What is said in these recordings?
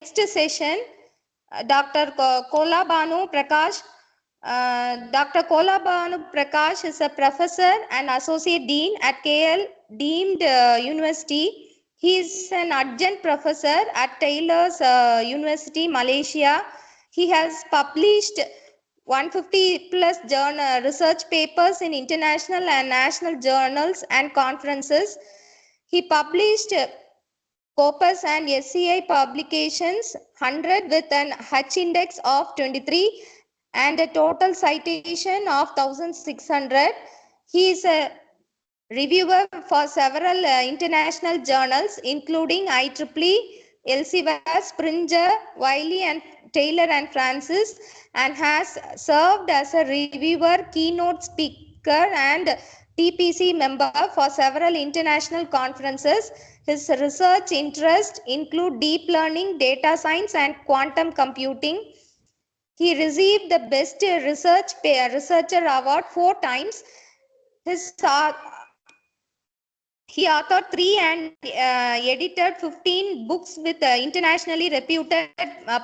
next session, Dr. Kola Banu Prakash. Dr. Kola Banu Prakash is a professor and associate dean at KL deemed university. He is an adjunct professor at Taylor's University, Malaysia. He has published 150 plus journal research papers in international and national journals and conferences. He published Scopus and SCI publications 100 with an H index of 23 and a total citation of 1600. He is a reviewer for several international journals including IEEE, Elsevier, Springer, Wiley and Taylor and Francis, and has served as a reviewer, keynote speaker and TPC member for several international conferences. His research interests include deep learning, data science and quantum computing. He received the Best Researcher Award 4 times. He authored 3 and edited 15 books with internationally reputed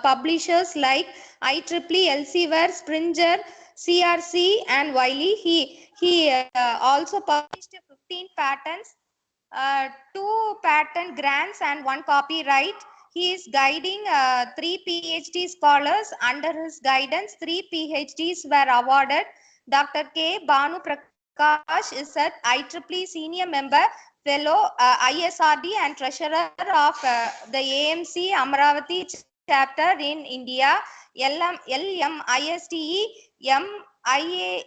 publishers like IEEE, Elsevier, Springer, CRC and Wiley. He also published 15 patents, 2 patent grants and 1 copyright. He is guiding 3 PhD scholars. Under his guidance, 3 PhDs were awarded. Dr. K. Banu Prakash is an IEEE senior member, fellow, ISRD and treasurer of the AMC Amaravati chapter in India, LMISTE, MIAENG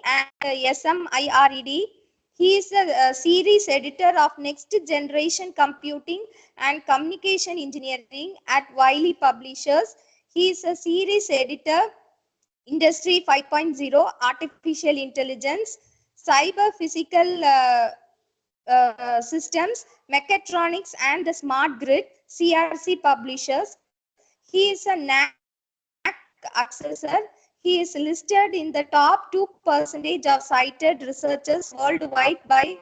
and SMIRED. He is a series editor of Next Generation Computing and Communication Engineering at Wiley Publishers. He is a series editor, Industry 5.0, Artificial Intelligence, Cyber Physical Systems, Mechatronics and the Smart Grid, CRC Publishers. He is a NAAC assessor. He is listed in the top 2% of cited researchers worldwide by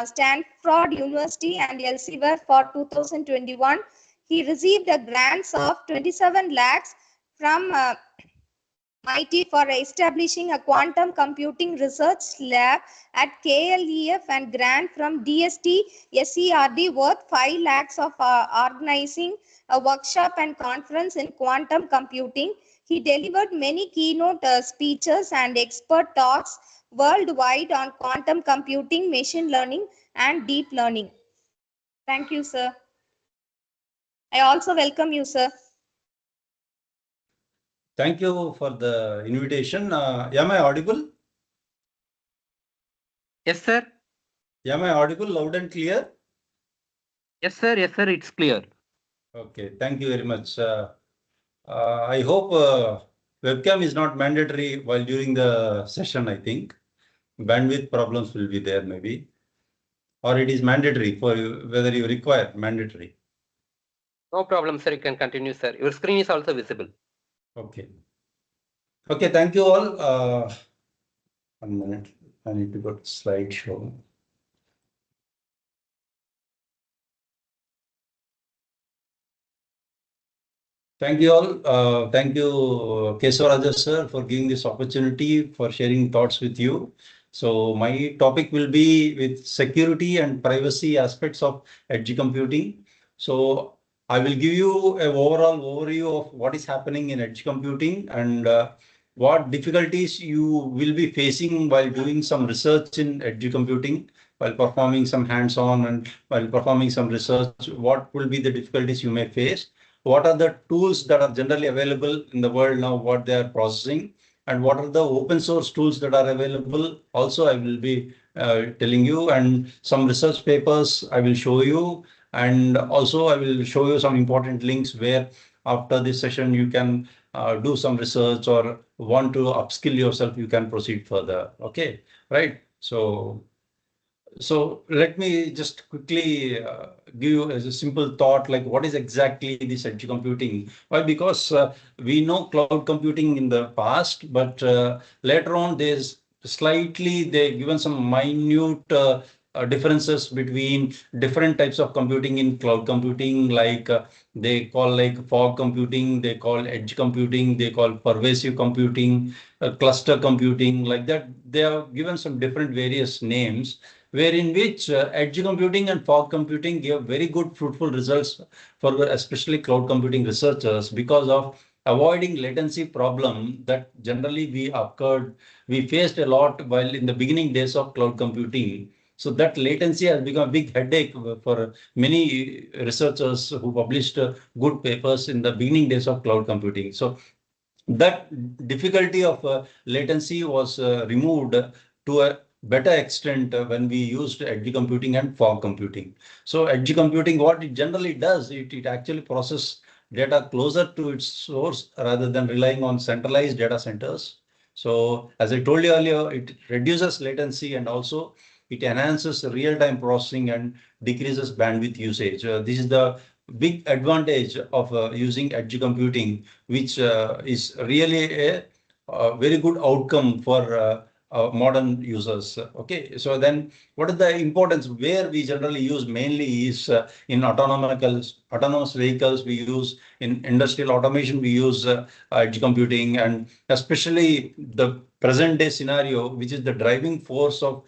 Stanford University and Elsevier for 2021. He received a grants of 27 lakhs from MIT for establishing a quantum computing research lab at KLEF and grant from DST SERD worth 5 lakhs of organizing a workshop and conference in quantum computing. He delivered many keynote speeches and expert talks worldwide on quantum computing, machine learning and deep learning. Thank you, sir. I also welcome you, sir. Thank you for the invitation. Am I audible? Yes, sir. Am I audible loud and clear? Yes, sir. Yes, sir. It's clear. Okay. Thank you very much. I hope webcam is not mandatory while during the session, I think. Bandwidth problems will be there maybe. Or it is mandatory for you, whether you require mandatory. No problem, sir. You can continue, sir. Your screen is also visible. Okay. Okay, thank you all. 1 minute. I need to go to slideshow. Thank you all. Thank you, Kesavaraja sir, for giving this opportunity for sharing thoughts with you. So my topic will be with security and privacy aspects of edge computing. So I will give you an overall overview of what is happening in edge computing and what difficulties you will be facing while doing some research in edge computing, while performing some hands-on and while performing some research, what will be the difficulties you may face, what are the tools that are generally available in the world now, what they are processing, and what are the open source tools that are available. Also, I will be telling you, and some research papers I will show you. And also I will show you some important links where after this session you can do some research or want to upskill yourself, you can proceed further. Okay, right? So let me just quickly give you as a simple thought, like what is exactly this edge computing? Well, because we know cloud computing in the past, but later on there's slightly, they've given some minute differences between different types of computing in cloud computing, like they call like fog computing, they call edge computing, they call pervasive computing, cluster computing, like that. They have given some different various names, wherein which edge computing and fog computing give very good fruitful results for especially cloud computing researchers because of avoiding latency problem that generally we faced a lot while in the beginning days of cloud computing. So that latency has become a big headache for many researchers who published good papers in the beginning days of cloud computing. So that difficulty of latency was removed to a better extent when we used edge computing and fog computing. So edge computing, what it generally does, it actually processes data closer to its source rather than relying on centralized data centers. So as I told you earlier, it reduces latency and also it enhances real-time processing and decreases bandwidth usage. This is the big advantage of using edge computing, which is really a very good outcome for modern users. Okay, so then what is the importance? Where we generally use mainly is in autonomous vehicles. We use in industrial automation. We use edge computing, and especially the present day scenario, which is the driving force of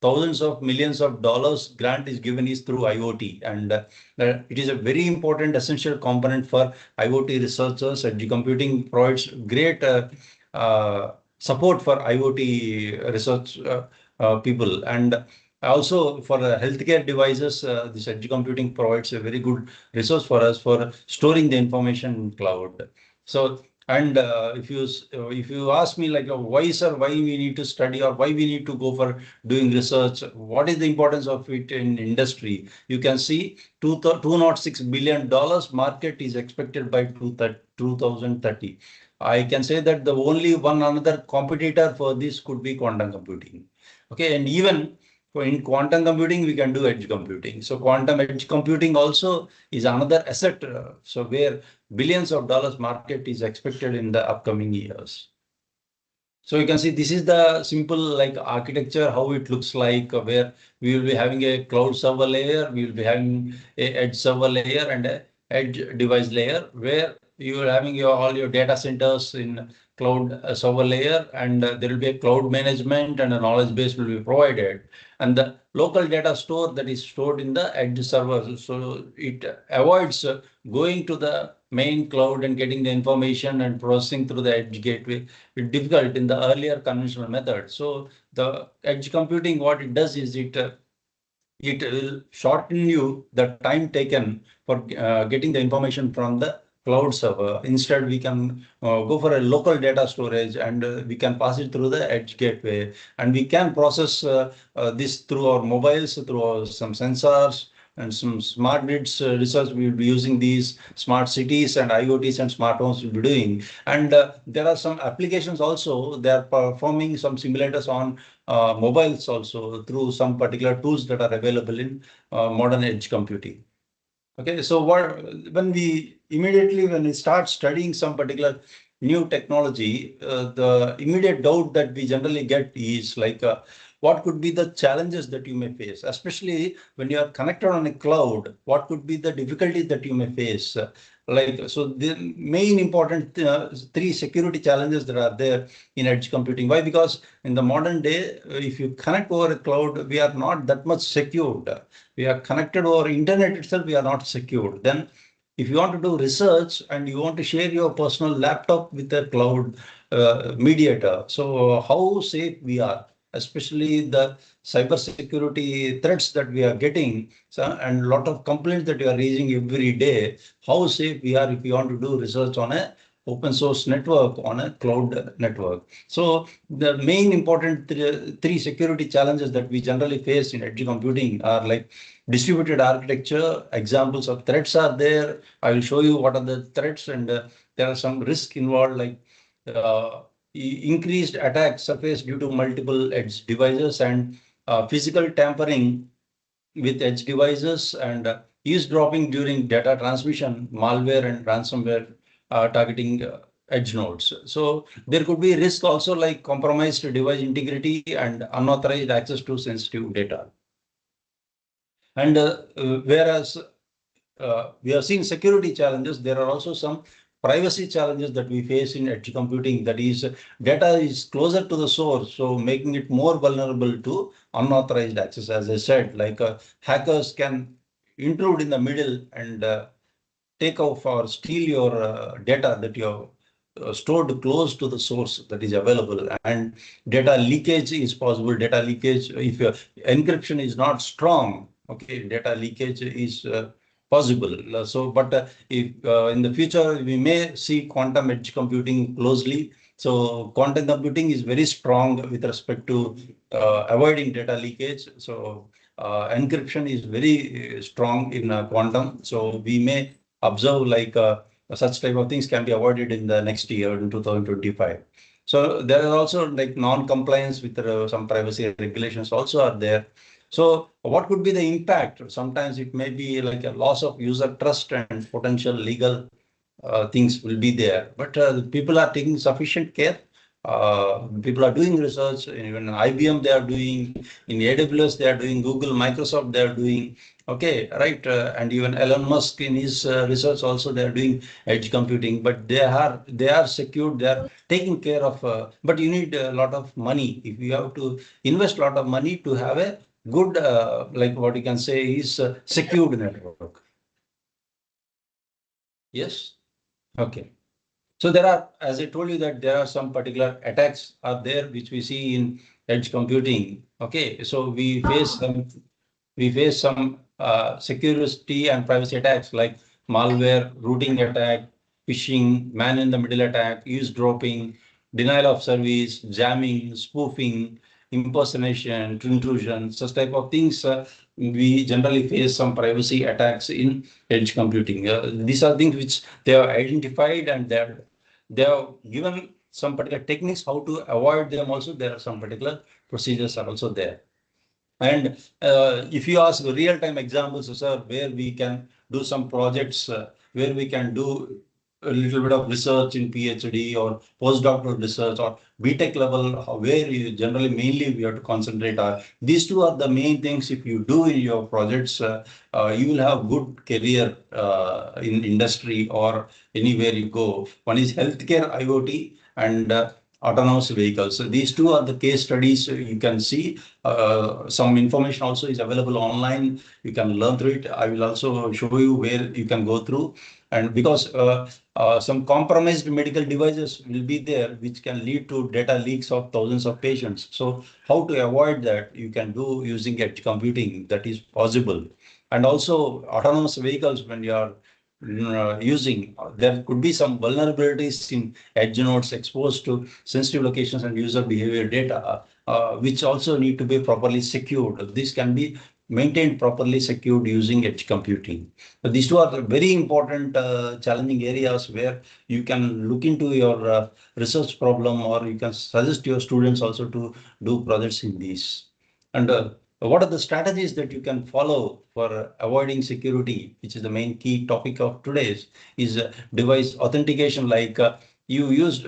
thousands of millions of dollars grant is given is through IoT, and it is a very important essential component for IoT researchers. Edge computing provides great support for IoT research people, and also for healthcare devices. This edge computing provides a very good resource for us for storing the information in cloud. So, and if you ask me like why we need to study or why we need to go for doing research, what is the importance of it in industry? You can see $206 billion market is expected by 2030. I can say that the only one another competitor for this could be quantum computing. Okay, and even in quantum computing, we can do edge computing. So quantum edge computing also is another asset. So where billions of dollars market is expected in the upcoming years. So you can see this is the simple like architecture, how it looks like, where we will be having a cloud server layer, we will be having a edge server layer and a edge device layer, where you are having all your data centers in cloud server layer, and there will be a cloud management and a knowledge base will be provided, and the local data store that is stored in the edge server. So it avoids going to the main cloud and getting the information and processing through the edge gateway. It's difficult in the earlier conventional method. So the edge computing, what it does is it will shorten you the time taken for getting the information from the cloud server. Instead, we can go for a local data storage, and we can pass it through the edge gateway, and we can process this through our mobiles, through some sensors and some smart grids research. We will be using these smart cities and IoTs and smart homes will be doing. And there are some applications also. They are performing some simulators on mobiles also through some particular tools that are available in modern edge computing. Okay, so when we start studying some particular new technology, the immediate doubt that we generally get is like, what could be the challenges that you may face, especially when you are connected on a cloud? What could be the difficulties that you may face? So the main important three security challenges that are there in edge computing. Why? Because in the modern day, if you connect over a cloud, we are not that much secured. We are connected over internet itself, we are not secured. Then if you want to do research and you want to share your personal laptop with a cloud mediator, so how safe we are, especially the cybersecurity threats that we are getting, and a lot of complaints that you are raising every day, how safe we are if we want to do research on a open source network, on a cloud network. So the main important three security challenges that we generally face in edge computing are like distributed architecture. Examples of threats are there. I will show you what are the threats, and there are some risk involved, like increased attack surface due to multiple edge devices, and physical tampering with edge devices, and eavesdropping during data transmission, malware and ransomware targeting edge nodes. So there could be risk also like compromised device integrity and unauthorized access to sensitive data. And whereas we have seen security challenges, there are also some privacy challenges that we face in edge computing. That is, data is closer to the source, so making it more vulnerable to unauthorized access. As I said, like hackers can intrude in the middle and take off or steal your data that you have stored close to the source that is available, and data leakage is possible. Data leakage, if your encryption is not strong, okay, data leakage is possible. So, but if in the future we may see quantum edge computing closely. So quantum computing is very strong with respect to avoiding data leakage. So encryption is very strong in quantum. So we may observe like such type of things can be avoided in the next year in 2025. So there are also like non-compliance with some privacy regulations also are there. So what could be the impact? Sometimes it may be like a loss of user trust and potential legal things will be there. But people are taking sufficient care. People are doing research. Even IBM they are doing, in AWS they are doing, Google, Microsoft they are doing. Okay, right, and even Elon Musk in his research also they are doing edge computing. But they are secured. They are taking care of. But you need a lot of money. If you have to invest a lot of money to have a good, like what you can say is secured network. Yes. Okay. So there are, as I told you, that there are some particular attacks are there which we see in edge computing. Okay, so we face some security and privacy attacks like malware, routing attack, phishing, man-in-the-middle attack, eavesdropping, denial of service, jamming, spoofing, impersonation, intrusion, such type of things. We generally face some privacy attacks in edge computing. These are things which they have identified, and they have given some particular techniques how to avoid them. Also, there are some particular procedures are also there. And if you ask real-time examples, sir, where we can do some projects, where we can do a little bit of research in PhD or postdoctoral research or BTech level, where you generally mainly we have to concentrate on. These two are the main things. If you do in your projects, you will have good career in industry or anywhere you go. One is healthcare IoT and autonomous vehicles. So these two are the case studies you can see. Some information also is available online. You can learn through it. I will also show you where you can go through. And because some compromised medical devices will be there, which can lead to data leaks of thousands of patients. So how to avoid that? You can do using edge computing. That is possible. And also autonomous vehicles, when you are using, there could be some vulnerabilities in edge nodes exposed to sensitive locations and user behavior data, which also need to be properly secured. This can be maintained properly secured using edge computing. But these two are very important challenging areas where you can look into your research problem, or you can suggest your students also to do projects in these. And what are the strategies that you can follow for avoiding security, which is the main key topic of today's, is device authentication. Like you used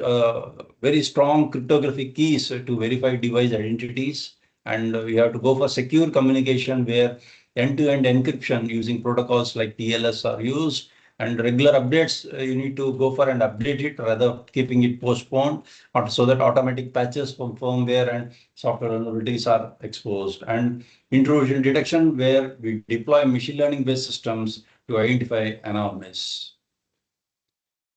very strong cryptographic keys to verify device identities. And you have to go for secure communication where end-to-end encryption using protocols like TLS are used. And regular updates, you need to go for and update it rather keeping it postponed, so that automatic patches from firmware and software vulnerabilities are exposed. And intrusion detection, where we deploy machine learning based systems to identify anomalies.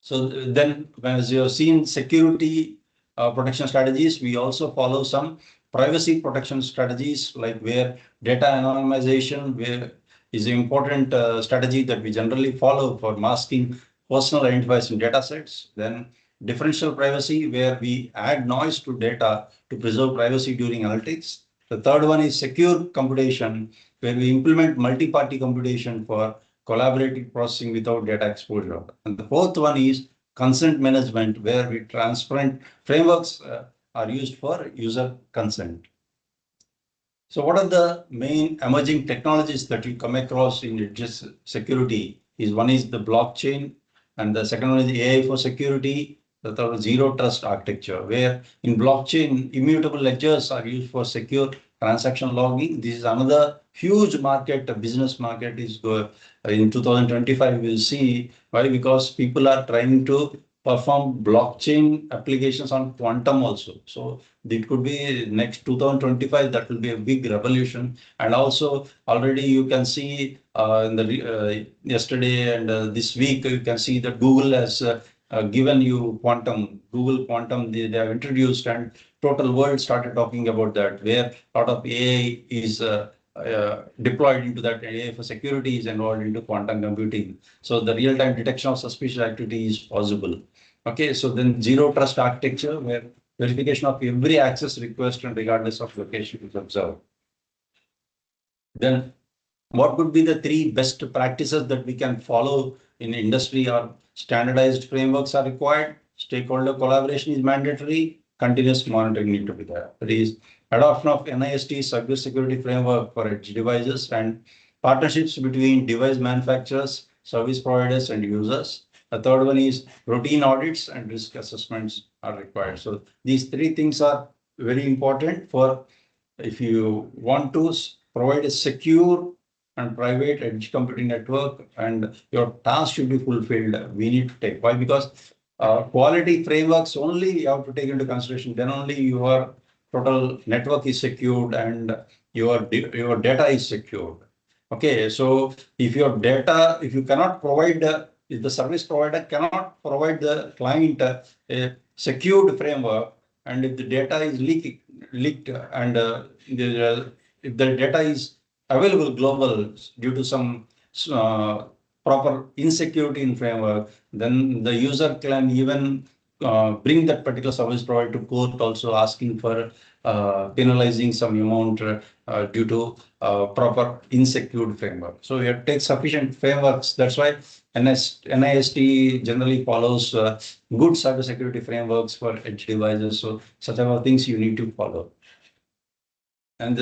So then, as you have seen security protection strategies, we also follow some privacy protection strategies, like where data anonymization is an important strategy that we generally follow for masking personal identifiers in data sets. Then differential privacy, where we add noise to data to preserve privacy during analytics. The third one is secure computation, where we implement multi-party computation for collaborative processing without data exposure. And the fourth one is consent management, where we transparent frameworks are used for user consent. So what are the main emerging technologies that you come across in edge security? One is the blockchain, and the second one is AI for security. The third is zero trust architecture, where in blockchain, immutable ledgers are used for secure transaction logging. This is another huge market, business market is in 2025. We'll see why, because people are trying to perform blockchain applications on quantum also. So it could be next 2025, that will be a big revolution. And also already you can see in the yesterday and this week, you can see that Google has given you quantum, Google Quantum, they have introduced, and total world started talking about that, where a lot of AI is deployed into that. AI for security is involved into quantum computing. So the real-time detection of suspicious activity is possible. Okay, so then zero trust architecture, where verification of every access request and regardless of location is observed. Then what would be the 3 best practices that we can follow in industry? Or standardized frameworks are required, stakeholder collaboration is mandatory, continuous monitoring need to be there. That is adoption of NIST cybersecurity framework for edge devices, and partnerships between device manufacturers, service providers, and users. The third one is routine audits and risk assessments are required. So these 3 things are very important for if you want to provide a secure and private edge computing network, and your task should be fulfilled. We need to take. Why? Because quality frameworks only you have to take into consideration. Then only your total network is secured and your data is secured. Okay, so if your data, if you cannot provide, if the service provider cannot provide the client a secured framework, and if the data is leaked, and if the data is available global due to some proper insecurity in framework, then the user can even bring that particular service provider to court, also asking for penalizing some amount due to proper insecure framework. So we have to take sufficient frameworks. That's why NIST generally follows good cybersecurity frameworks for edge devices. So such type of things you need to follow. And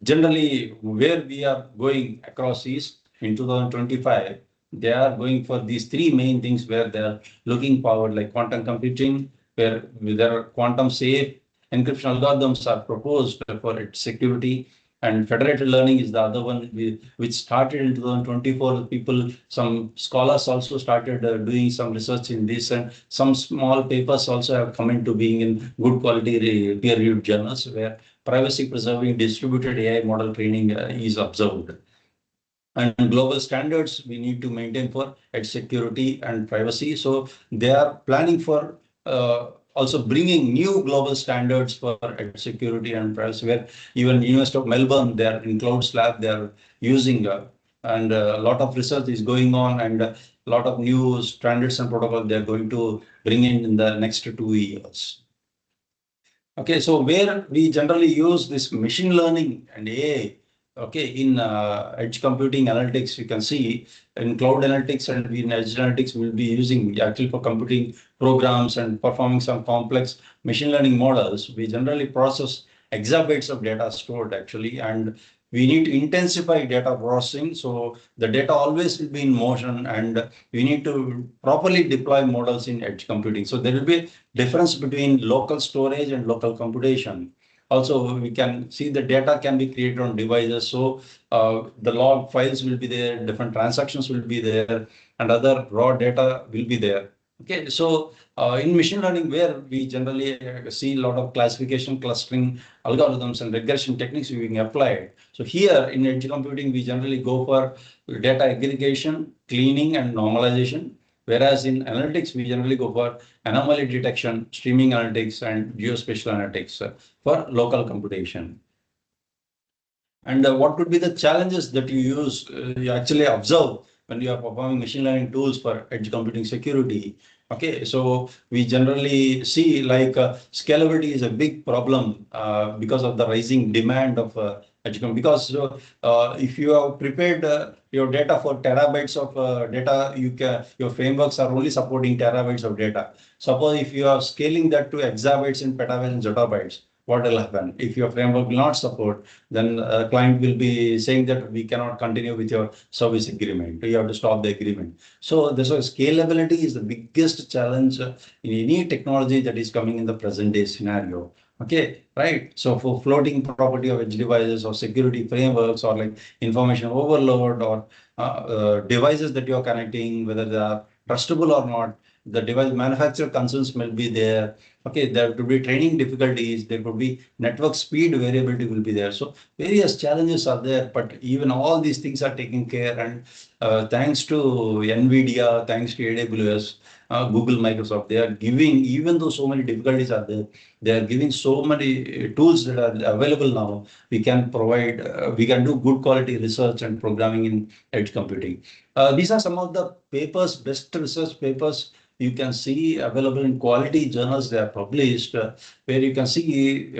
generally, where we are going across is in 2025, they are going for these 3 main things where they are looking forward, like quantum computing, where their quantum safe encryption algorithms are proposed for its security, and federated learning is the other one which started in 2024. People, some scholars also started doing some research in this, and some small papers also have come into being in good quality peer-reviewed journals, where privacy preserving distributed AI model training is observed. And global standards we need to maintain for edge security and privacy. So they are planning for also bringing new global standards for edge security and privacy, where even University of Melbourne, they are in Clouds Lab, they are using and a lot of research is going on, and a lot of new standards and protocols they are going to bring in the next 2 years. Okay, so where we generally use this machine learning and AI, okay, in edge computing analytics, you can see in cloud analytics and in edge analytics, we'll be using actually for computing programs and performing some complex machine learning models. We generally process exabytes of data stored actually, and we need to intensify data processing. So the data always will be in motion, and we need to properly deploy models in edge computing. So there will be a difference between local storage and local computation. Also, we can see the data can be created on devices. So the log files will be there, different transactions will be there, and other raw data will be there. Okay, so in machine learning, where we generally see a lot of classification, clustering algorithms and regression techniques being applied. So here in edge computing, we generally go for data aggregation, cleaning, and normalization. Whereas in analytics, we generally go for anomaly detection, streaming analytics, and geospatial analytics for local computation. And what could be the challenges that you actually observe when you are performing machine learning tools for edge computing security? Okay, so we generally see like scalability is a big problem because of the rising demand of edge computing. Because if you have prepared your data for terabytes of data, your frameworks are only supporting terabytes of data. Suppose if you are scaling that to exabytes and petabytes and zettabytes, what will happen? If your framework will not support, then client will be saying that we cannot continue with your service agreement. You have to stop the agreement. So this scalability is the biggest challenge in any technology that is coming in the present day scenario. Okay, right. So for floating property of edge devices or security frameworks or like information overload or devices that you are connecting, whether they are trustable or not, the device manufacturer concerns will be there. Okay, there could be training difficulties, there could be network speed variability will be there. So various challenges are there, but even all these things are taken care, and thanks to NVIDIA, thanks to AWS, Google, Microsoft, they are giving, even though so many difficulties are there, they are giving so many tools that are available now. We can provide, we can do good quality research and programming in edge computing. These are some of the papers, best research papers you can see available in quality journals. They are published, where you can see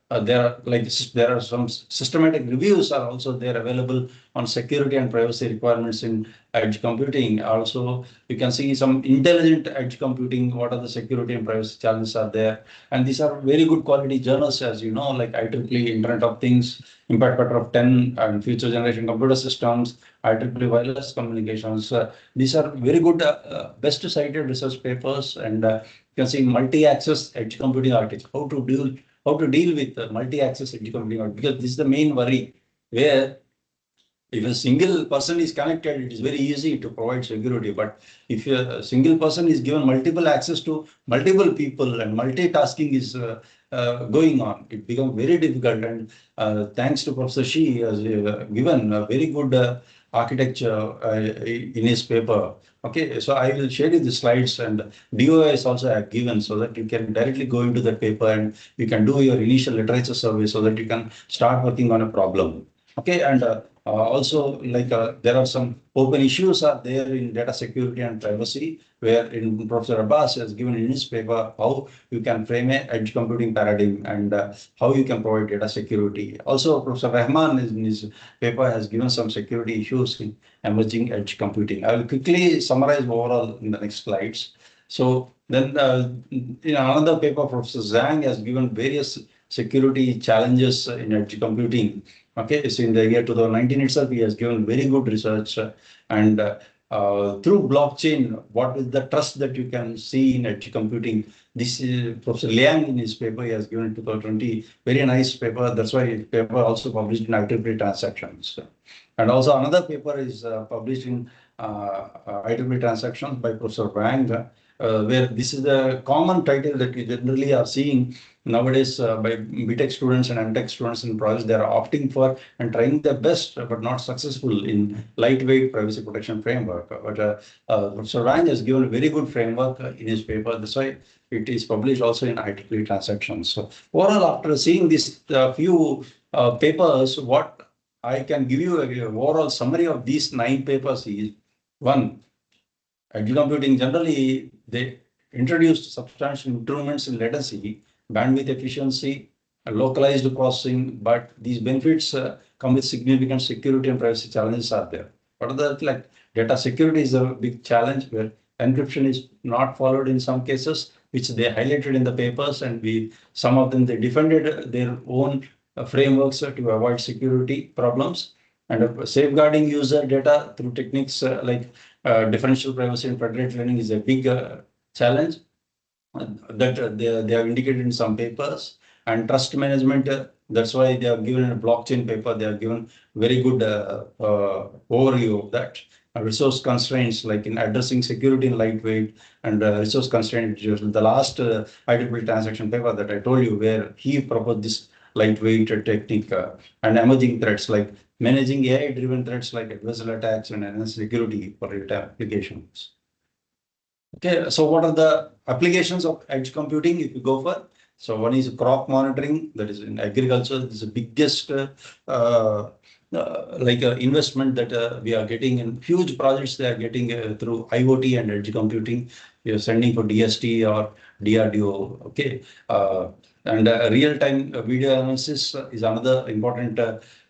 there are some systematic reviews are also there available on security and privacy requirements in edge computing. Also, you can see some intelligent edge computing, what are the security and privacy challenges are there. And these are very good quality journals, as you know, like IEEE, Internet of Things, Impact Factor of 10, and Future Generation Computer Systems, IEEE Wireless Communications. These are very good, best cited research papers, and you can see multi-access edge computing architecture, how to deal with multi-access edge computing, because this is the main worry, where if a single person is connected, it is very easy to provide security. But if a single person is given multiple access to multiple people and multitasking is going on, it becomes very difficult. And thanks to Professor Shi has given a very good architecture in his paper. Okay, so I will share you the slides, and DOI is also given so that you can directly go into the paper and you can do your initial literature survey so that you can start working on a problem. Okay, and also, like there are some open issues are there in data security and privacy, where in Professor Abbas has given in his paper how you can frame a edge computing paradigm and how you can provide data security. Also, Professor Rahman in his paper has given some security issues in emerging edge computing. I will quickly summarize overall in the next slides. So then in another paper, Professor Zhang has given various security challenges in edge computing. Okay, so in the year 2019 itself, he has given very good research, and through blockchain, what is the trust that you can see in edge computing? This is Professor Liang in his paper, he has given in 2020, very nice paper. That's why his paper also published in IEEE Transactions. And also another paper is published in IEEE Transactions by Professor Wang, where this is the common title that you generally are seeing nowadays by BTech students and MTech students in projects. They are opting for and trying their best, but not successful in lightweight privacy protection framework. But Professor Wang has given a very good framework in his paper. That's why it is published also in IEEE Transactions. So overall, after seeing these few papers, what I can give you an overall summary of these 9 papers is: 1, edge computing generally, they introduced substantial improvements in latency, bandwidth efficiency, localized processing, but these benefits come with significant security and privacy challenges are there. What are the, like, data security is a big challenge, where encryption is not followed in some cases, which they highlighted in the papers, and some of them, they defended their own frameworks to avoid security problems. And safeguarding user data through techniques like differential privacy and federated learning is a big challenge that they have indicated in some papers. And trust management, that's why they have given a blockchain paper. They have given very good overview of that. Resource constraints, like in addressing security in lightweight, and resource constraint, the last IEEE transaction paper that I told you, where he proposed this lightweight technique, and emerging threats like managing AI-driven threats like adversarial attacks and enhanced security for real-time applications. Okay, so what are the applications of edge computing if you go for? So one is crop monitoring, that is in agriculture. This is the biggest investment that we are getting, in huge projects they are getting through IoT and edge computing. You're sending for DST or DRDO. Okay, and real-time video analysis is another important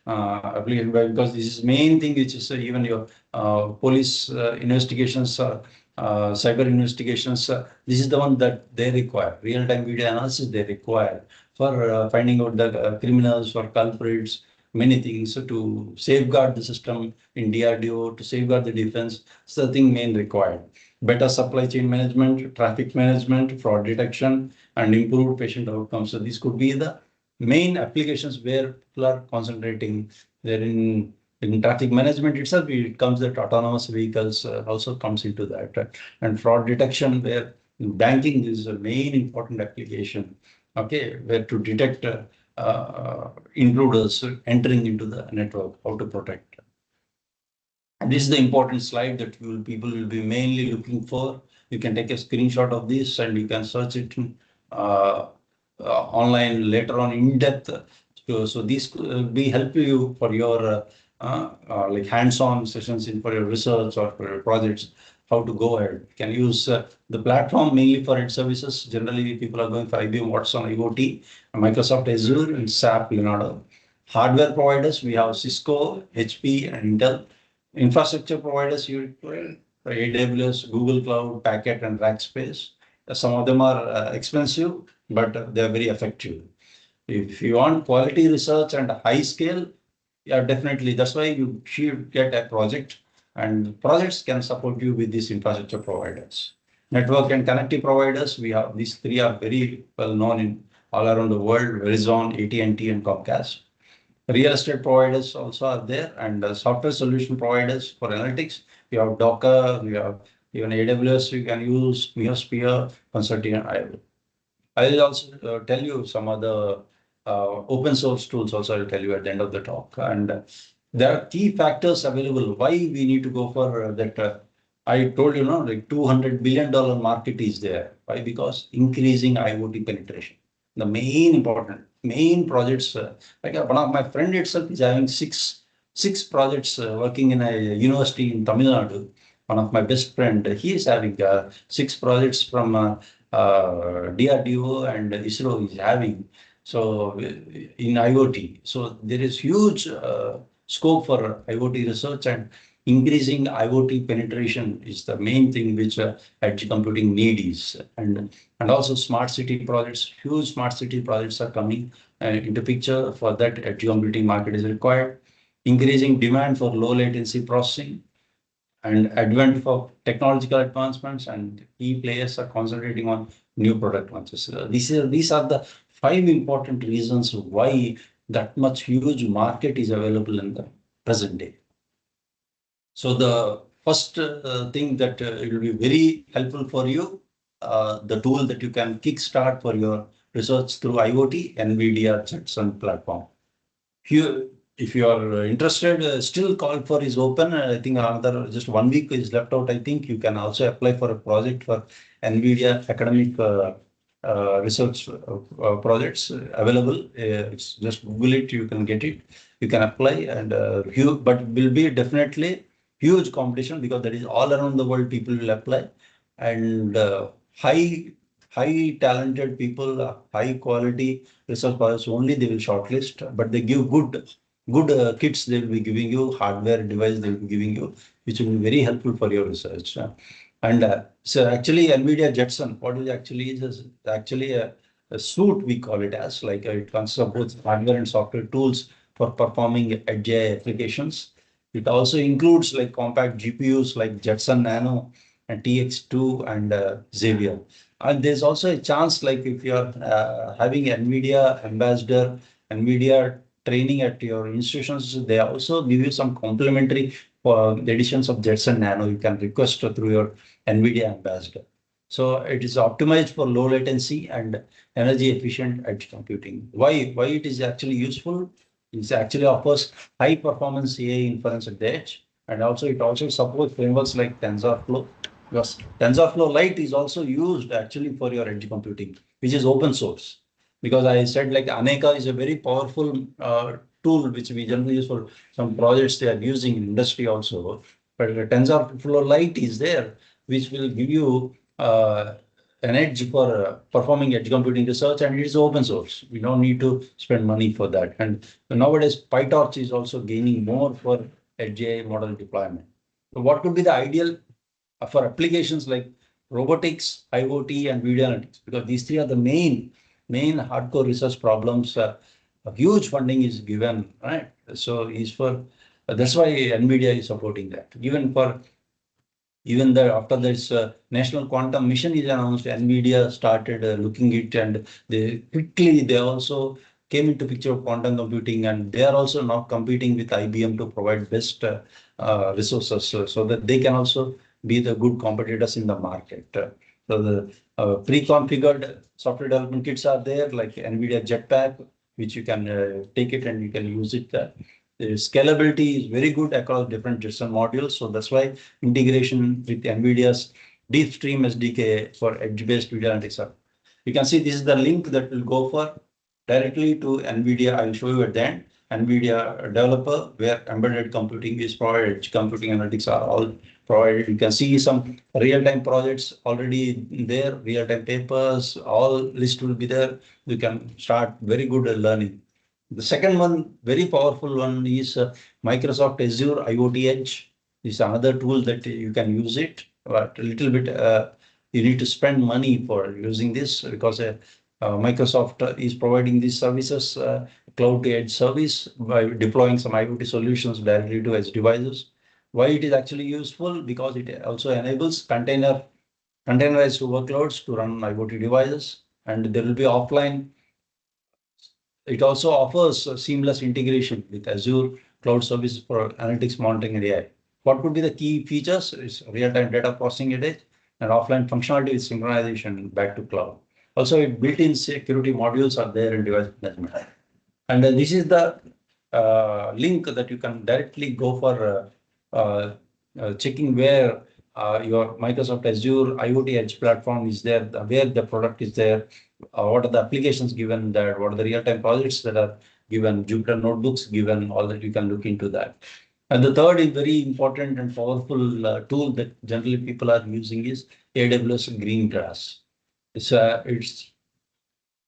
application, because this is main thing, which is even your police investigations, cyber investigations. This is the one that they require. Real-time video analysis they require for finding out the criminals or culprits, many things. So to safeguard the system in DRDO, to safeguard the defense, is the thing main required. Better supply chain management, traffic management, fraud detection, and improved patient outcomes. So these could be the main applications where people are concentrating. There in traffic management itself, it comes that autonomous vehicles also comes into that, and fraud detection, where banking is a main important application. Okay, where to detect intruders entering into the network, how to protect. And this is the important slide that people will be mainly looking for. You can take a screenshot of this and you can search it online later on in depth. So this will be help you for your like hands-on sessions for your research or for your projects, how to go ahead. You can use the platform mainly for its services. Generally, people are going for IBM Watson IoT, Microsoft Azure, and SAP Leonardo. Hardware providers, we have Cisco, HP, and Intel. Infrastructure providers, you AWS, Google Cloud, Packet, and Rackspace. Some of them are expensive, but they are very effective. If you want quality research and high scale, yeah, definitely. That's why you should get a project, and projects can support you with these infrastructure providers. Network and connectivity providers, we have these three are very well known in all around the world: Verizon, AT&T, and Comcast. Real estate providers also are there, and software solution providers for analytics. We have Docker, we have even AWS. You can use Neosphere, Consulting, and IO. I will also tell you some other open source tools. Also, I'll tell you at the end of the talk. And there are key factors available. Why we need to go for that? I told you, like $200 billion market is there. Why? Because increasing IoT penetration. The main projects, like one of my friend itself is having six projects working in a university in Tamil Nadu. One of my best friend, he is having 6 projects from DRDO and ISRO is having. So in IoT, so there is huge scope for IoT research, and increasing IoT penetration is the main thing which edge computing need is. And also smart city projects, huge smart city projects are coming into picture. For that, edge computing market is required. Increasing demand for low latency processing and advent for technological advancements, and key players are concentrating on new product launches. These are the 5 important reasons why that much huge market is available in the present day. So the first thing that it will be very helpful for you, the tool that you can kickstart for your research through IoT, NVIDIA Jetson platform. If you are interested, still call for is open. I think another just 1 week is left out. I think you can also apply for a project for NVIDIA academic research projects available. It's just Google it, you can get it. You can apply, and but will be definitely huge competition, because that is all around the world people will apply, and high talented people, high quality research projects only they will shortlist, but they give good kits. They will be giving you hardware device, they will be giving you, which will be very helpful for your research. And so actually NVIDIA Jetson, what is actually is actually a suite, we call it as, like it consists of both hardware and software tools for performing edge AI applications. It also includes like compact GPUs like Jetson Nano and TX2 and Xavier. And there's also a chance, like if you are having NVIDIA ambassador, NVIDIA training at your institutions, they also give you some complimentary editions of Jetson Nano. You can request through your NVIDIA ambassador. So it is optimized for low latency and energy efficient edge computing. Why it is actually useful? It actually offers high performance AI inference at the edge, and also it also supports frameworks like TensorFlow. Because TensorFlow Lite is also used actually for your edge computing, which is open source. Because I said like Aneka is a very powerful tool which we generally use for some projects they are using in industry also. But TensorFlow Lite is there, which will give you an edge for performing edge computing research, and it is open source. We don't need to spend money for that. And nowadays, PyTorch is also gaining more for edge AI model deployment. So what could be the ideal for applications like robotics, IoT, and video analytics? Because these three are the main main hardcore research problems, a huge funding is given, right? So that's why NVIDIA is supporting that. Even after this national quantum mission is announced, NVIDIA started looking it, and they also came into picture of quantum computing, and they are also now competing with IBM to provide best resources so that they can also be the good competitors in the market. So the pre-configured software development kits are there, like NVIDIA Jetpack, which you can take it and you can use it. The scalability is very good across different JSON modules. So that's why integration with NVIDIA's DeepStream SDK for edge-based video analytics. You can see this is the link that will go for directly to NVIDIA. I will show you at the end. NVIDIA developer, where embedded computing is provided, edge computing analytics are all provided. You can see some real-time projects already there, real-time papers, all list will be there. You can start very good learning. The second one, very powerful one, is Microsoft Azure IoT Edge. This is another tool that you can use it, but a little bit you need to spend money for using this, because Microsoft is providing these services, cloud to edge service, by deploying some IoT solutions directly to edge devices. Why it is actually useful? Because it also enables containerized workloads to run IoT devices, and there will be offline. It also offers seamless integration with Azure Cloud Services for analytics, monitoring, and AI. What could be the key features? Is real-time data processing at edge and offline functionality with synchronization back to cloud. Also, built-in security modules are there in device management. And this is the link that you can directly go for checking where your Microsoft Azure IoT Edge platform is there, where the product is there, what are the applications given there, what are the real-time projects that are given, Jupyter notebooks given, all that you can look into that. And the third is very important and powerful tool that generally people are using is AWS Greengrass. It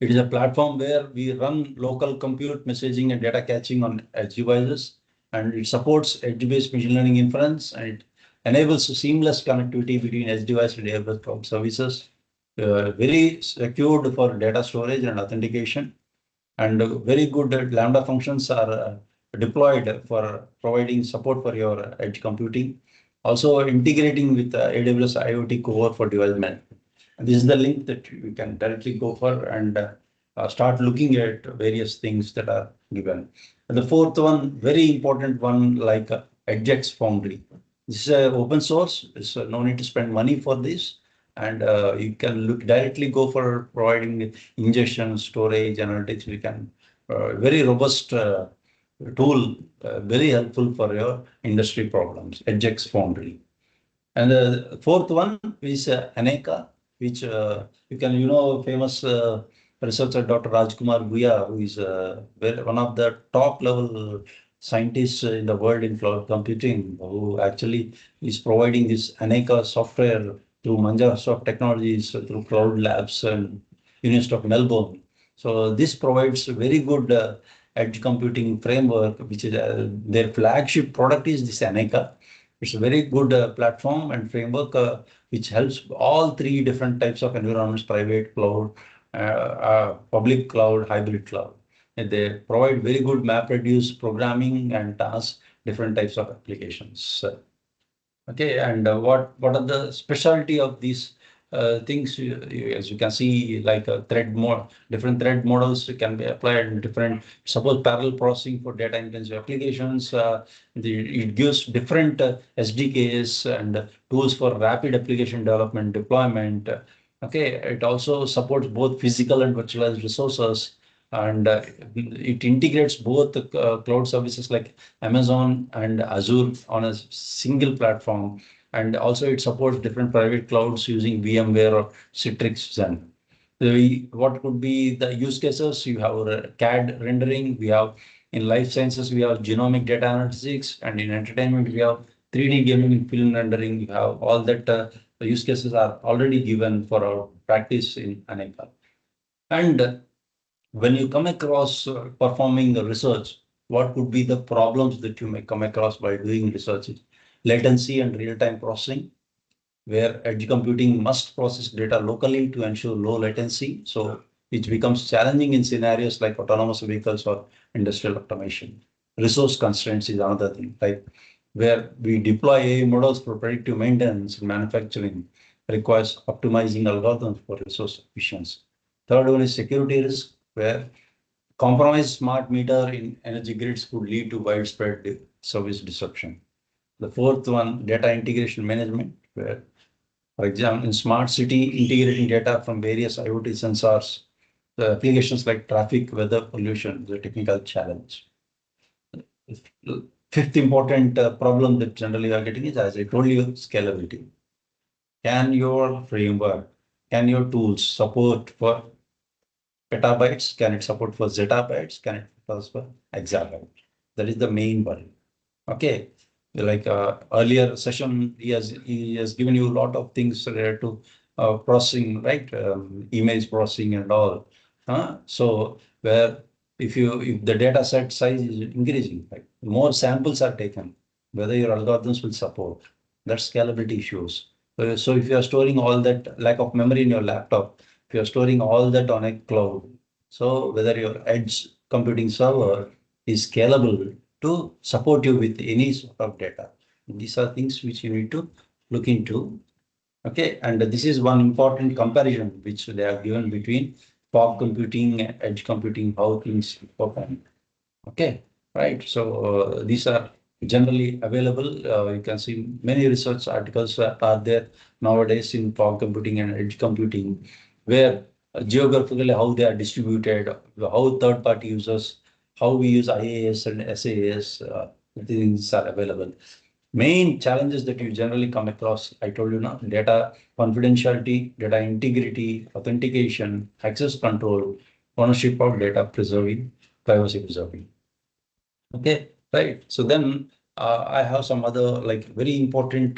is a platform where we run local compute, messaging, and data catching on edge devices, and it supports edge-based machine learning inference, and it enables seamless connectivity between edge device and AWS cloud services. Very secured for data storage and authentication, and very good Lambda functions are deployed for providing support for your edge computing. Also integrating with AWS IoT Core for device management. And this is the link that you can directly go for and start looking at various things that are given. And the fourth one, very important one, like EdgeX Foundry. This is open source. It's no need to spend money for this. And you can directly go for providing ingestion, storage, analytics. We can very robust tool, very helpful for your industry problems, EdgeX Foundry. And the fourth one is Aneka, which you can, famous researcher Dr. Rajkumar Guya, who is one of the top level scientists in the world in cloud computing, who actually is providing this Aneka software through Manjaro Technologies, through Cloud Labs and University of Melbourne. So this provides a very good edge computing framework, which is their flagship product is this Aneka. It's a very good platform and framework which helps all three different types of environments: private cloud, public cloud, hybrid cloud. And they provide very good MapReduce programming and tasks, different types of applications. Okay, and what are the specialty of these things? As you can see, like a different thread models can be applied in different, suppose parallel processing for data intensive applications. It gives different SDKs and tools for rapid application development deployment. Okay, it also supports both physical and virtualized resources, and it integrates both the cloud services like Amazon and Azure on a single platform. And also it supports different private clouds using VMware or Citrix Zen. What could be the use cases? You have CAD rendering. We have in life sciences, we have genomic data analytics, and in entertainment, we have 3D gaming and film rendering. You have all that. The use cases are already given for our practice in Aneka. And when you come across performing the research, what could be the problems that you may come across by doing research? Latency and real-time processing, where edge computing must process data locally to ensure low latency. So which becomes challenging in scenarios like autonomous vehicles or industrial automation. Resource constraints is another thing, like where we deploy AI models for predictive maintenance and manufacturing requires optimizing algorithms for resource efficiency. Third one is security risk, where compromised smart meter in energy grids could lead to widespread service disruption. The fourth one, data integration management, where, for example, in smart city, integrating data from various IoT sensors, the applications like traffic, weather, pollution is a technical challenge. Fifth important problem that generally we are getting is, as I told you, scalability. Can your framework, can your tools support for petabytes? Can it support for zettabytes? Can it support for exabytes? That is the main worry. Okay, like earlier session, he has given you a lot of things related to processing, right? Emails processing and all. So where if the data set size is increasing, right? More samples are taken, whether your algorithms will support. That's scalability issues. So if you are storing all that lack of memory in your laptop, if you are storing all that on a cloud, so whether your edge computing server is scalable to support you with any sort of data. These are things which you need to look into. Okay, and this is one important comparison which they have given between fog computing and edge computing, how things perform. Okay, right. So these are generally available. You can see many research articles are there nowadays in fog computing and edge computing, where geographically how they are distributed, how third-party users, how we use IaaS and SaaS, things are available. Main challenges that you generally come across, I told you now, data confidentiality, data integrity, authentication, access control, ownership of data preserving, privacy preserving. Okay, right. So then I have some other like very important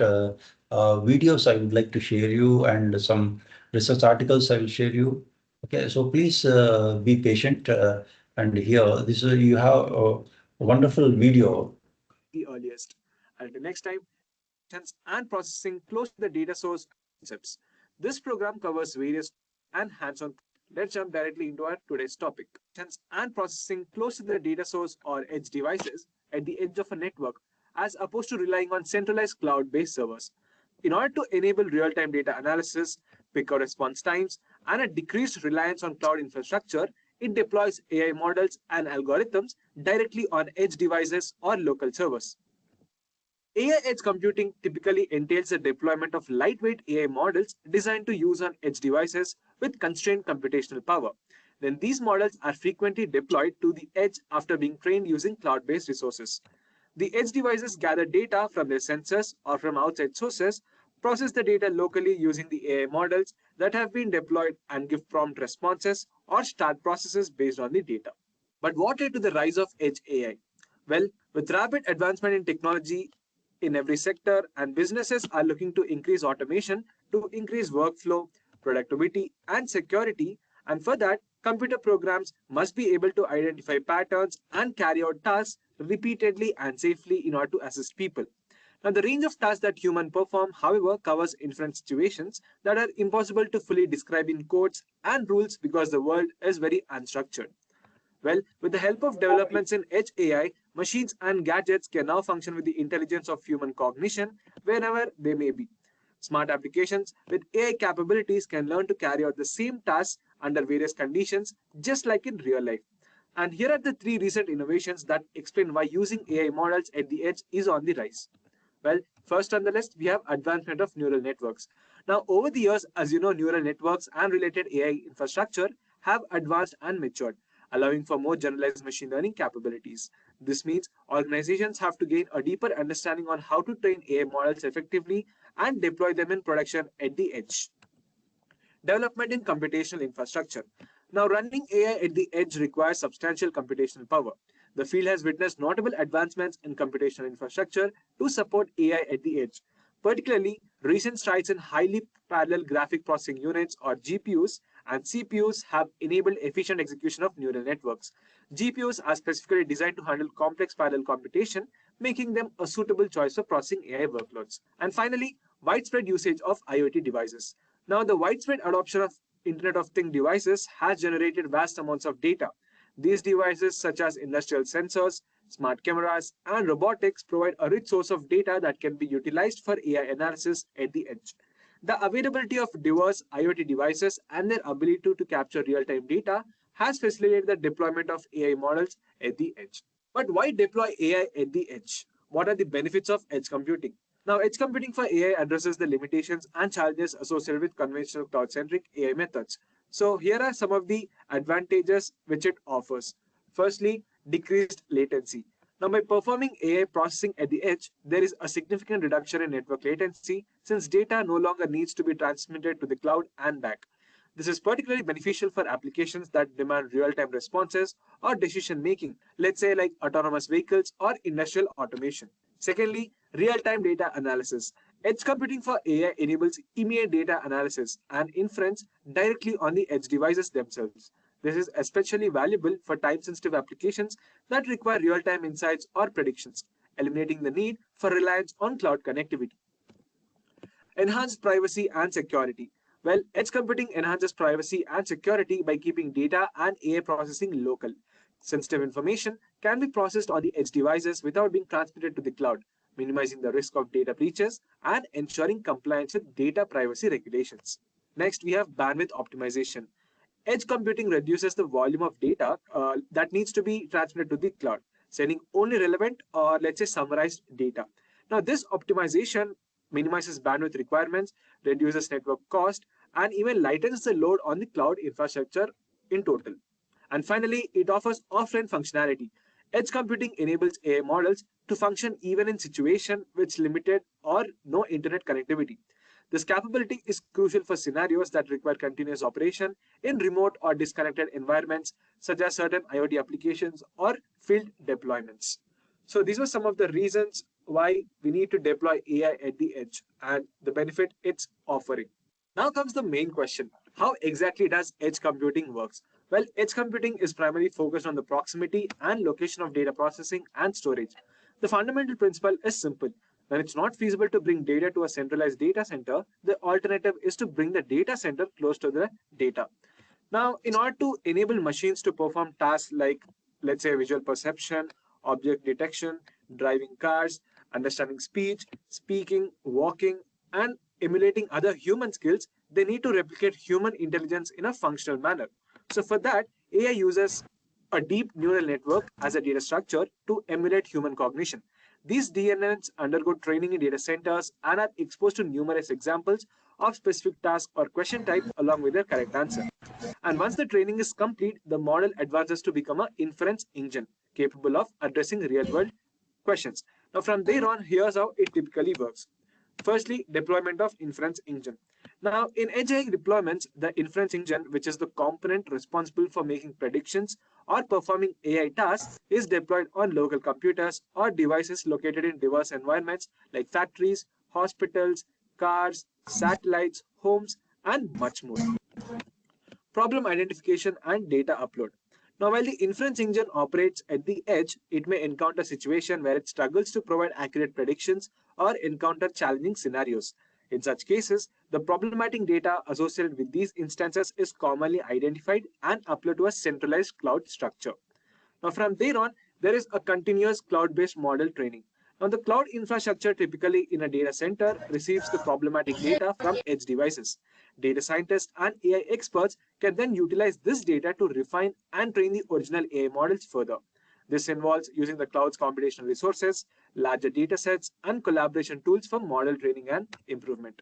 videos I would like to share you and some research articles I will share you. Okay, so please be patient and here this is you have a wonderful video. The earliest. Until next time, and processing close to the data source concepts. This program covers various and hands-on. Let's jump directly into our today's topic. And processing close to the data source or edge devices at the edge of a network, as opposed to relying on centralized cloud-based servers. In order to enable real-time data analysis, quicker response times, and a decreased reliance on cloud infrastructure, it deploys AI models and algorithms directly on edge devices or local servers. AI edge computing typically entails the deployment of lightweight AI models designed to use on edge devices with constrained computational power. Then these models are frequently deployed to the edge after being trained using cloud-based resources. The edge devices gather data from their sensors or from outside sources, process the data locally using the AI models that have been deployed, and give prompt responses or start processes based on the data. But what led to the rise of edge AI? Well, with rapid advancement in technology in every sector, and businesses are looking to increase automation to increase workflow, productivity, and security. And for that, computer programs must be able to identify patterns and carry out tasks repeatedly and safely in order to assist people. Now, the range of tasks that humans perform, however, covers different situations that are impossible to fully describe in codes and rules because the world is very unstructured. Well, with the help of developments in edge AI, machines and gadgets can now function with the intelligence of human cognition wherever they may be. Smart applications with AI capabilities can learn to carry out the same tasks under various conditions, just like in real life. And here are the three recent innovations that explain why using AI models at the edge is on the rise. Well, first on the list, we have advancement of neural networks. Now, over the years, as you know, neural networks and related AI infrastructure have advanced and matured, allowing for more generalized machine learning capabilities. This means organizations have to gain a deeper understanding on how to train AI models effectively and deploy them in production at the edge. Development in computational infrastructure. Now, running AI at the edge requires substantial computational power. The field has witnessed notable advancements in computational infrastructure to support AI at the edge. Particularly, recent strides in highly parallel graphic processing units or GPUs and CPUs have enabled efficient execution of neural networks. GPUs are specifically designed to handle complex parallel computation, making them a suitable choice for processing AI workloads. And finally, widespread usage of IoT devices. Now, the widespread adoption of Internet of Things devices has generated vast amounts of data. These devices, such as industrial sensors, smart cameras, and robotics, provide a rich source of data that can be utilized for AI analysis at the edge. The availability of diverse IoT devices and their ability to capture real-time data has facilitated the deployment of AI models at the edge. But why deploy AI at the edge? What are the benefits of edge computing? Now, edge computing for AI addresses the limitations and challenges associated with conventional cloud-centric AI methods. So here are some of the advantages which it offers. Firstly, decreased latency. Now, by performing AI processing at the edge, there is a significant reduction in network latency since data no longer needs to be transmitted to the cloud and back. This is particularly beneficial for applications that demand real-time responses or decision-making, let's say like autonomous vehicles or industrial automation. Secondly, real-time data analysis. Edge computing for AI enables immediate data analysis and inference directly on the edge devices themselves. This is especially valuable for time-sensitive applications that require real-time insights or predictions, eliminating the need for reliance on cloud connectivity. Enhanced privacy and security. Well, edge computing enhances privacy and security by keeping data and AI processing local. Sensitive information can be processed on the edge devices without being transmitted to the cloud, minimizing the risk of data breaches and ensuring compliance with data privacy regulations. Next, we have bandwidth optimization. Edge computing reduces the volume of data that needs to be transmitted to the cloud, sending only relevant or let's say summarized data. Now, this optimization minimizes bandwidth requirements, reduces network cost, and even lightens the load on the cloud infrastructure in total. And finally, it offers offline functionality. Edge computing enables AI models to function even in situations with limited or no internet connectivity. This capability is crucial for scenarios that require continuous operation in remote or disconnected environments, such as certain IoT applications or field deployments. So these were some of the reasons why we need to deploy AI at the edge and the benefit it's offering. Now comes the main question. How exactly does edge computing works? Well, edge computing is primarily focused on the proximity and location of data processing and storage. The fundamental principle is simple. When it's not feasible to bring data to a centralized data center, the alternative is to bring the data center close to the data. Now, in order to enable machines to perform tasks like, let's say, visual perception, object detection, driving cars, understanding speech, speaking, walking, and emulating other human skills, they need to replicate human intelligence in a functional manner. So for that, AI uses a deep neural network as a data structure to emulate human cognition. These DNNs undergo training in data centers and are exposed to numerous examples of specific task or question type along with their correct answer. And once the training is complete, the model advances to become an inference engine capable of addressing real-world questions. Now from there on, here's how it typically works. Firstly, deployment of inference engine. Now, in edge AI deployments, the inference engine, which is the component responsible for making predictions or performing AI tasks, is deployed on local computers or devices located in diverse environments like factories, hospitals, cars, satellites, homes, and much more. Problem identification and data upload. Now, while the inference engine operates at the edge, it may encounter a situation where it struggles to provide accurate predictions or encounter challenging scenarios. In such cases, the problematic data associated with these instances is commonly identified and uploaded to a centralized cloud structure. Now, from there on, there is a continuous cloud-based model training. Now, the cloud infrastructure typically in a data center receives the problematic data from edge devices. Data scientists and AI experts can then utilize this data to refine and train the original AI models further. This involves using the cloud's computational resources, larger data sets, and collaboration tools for model training and improvement.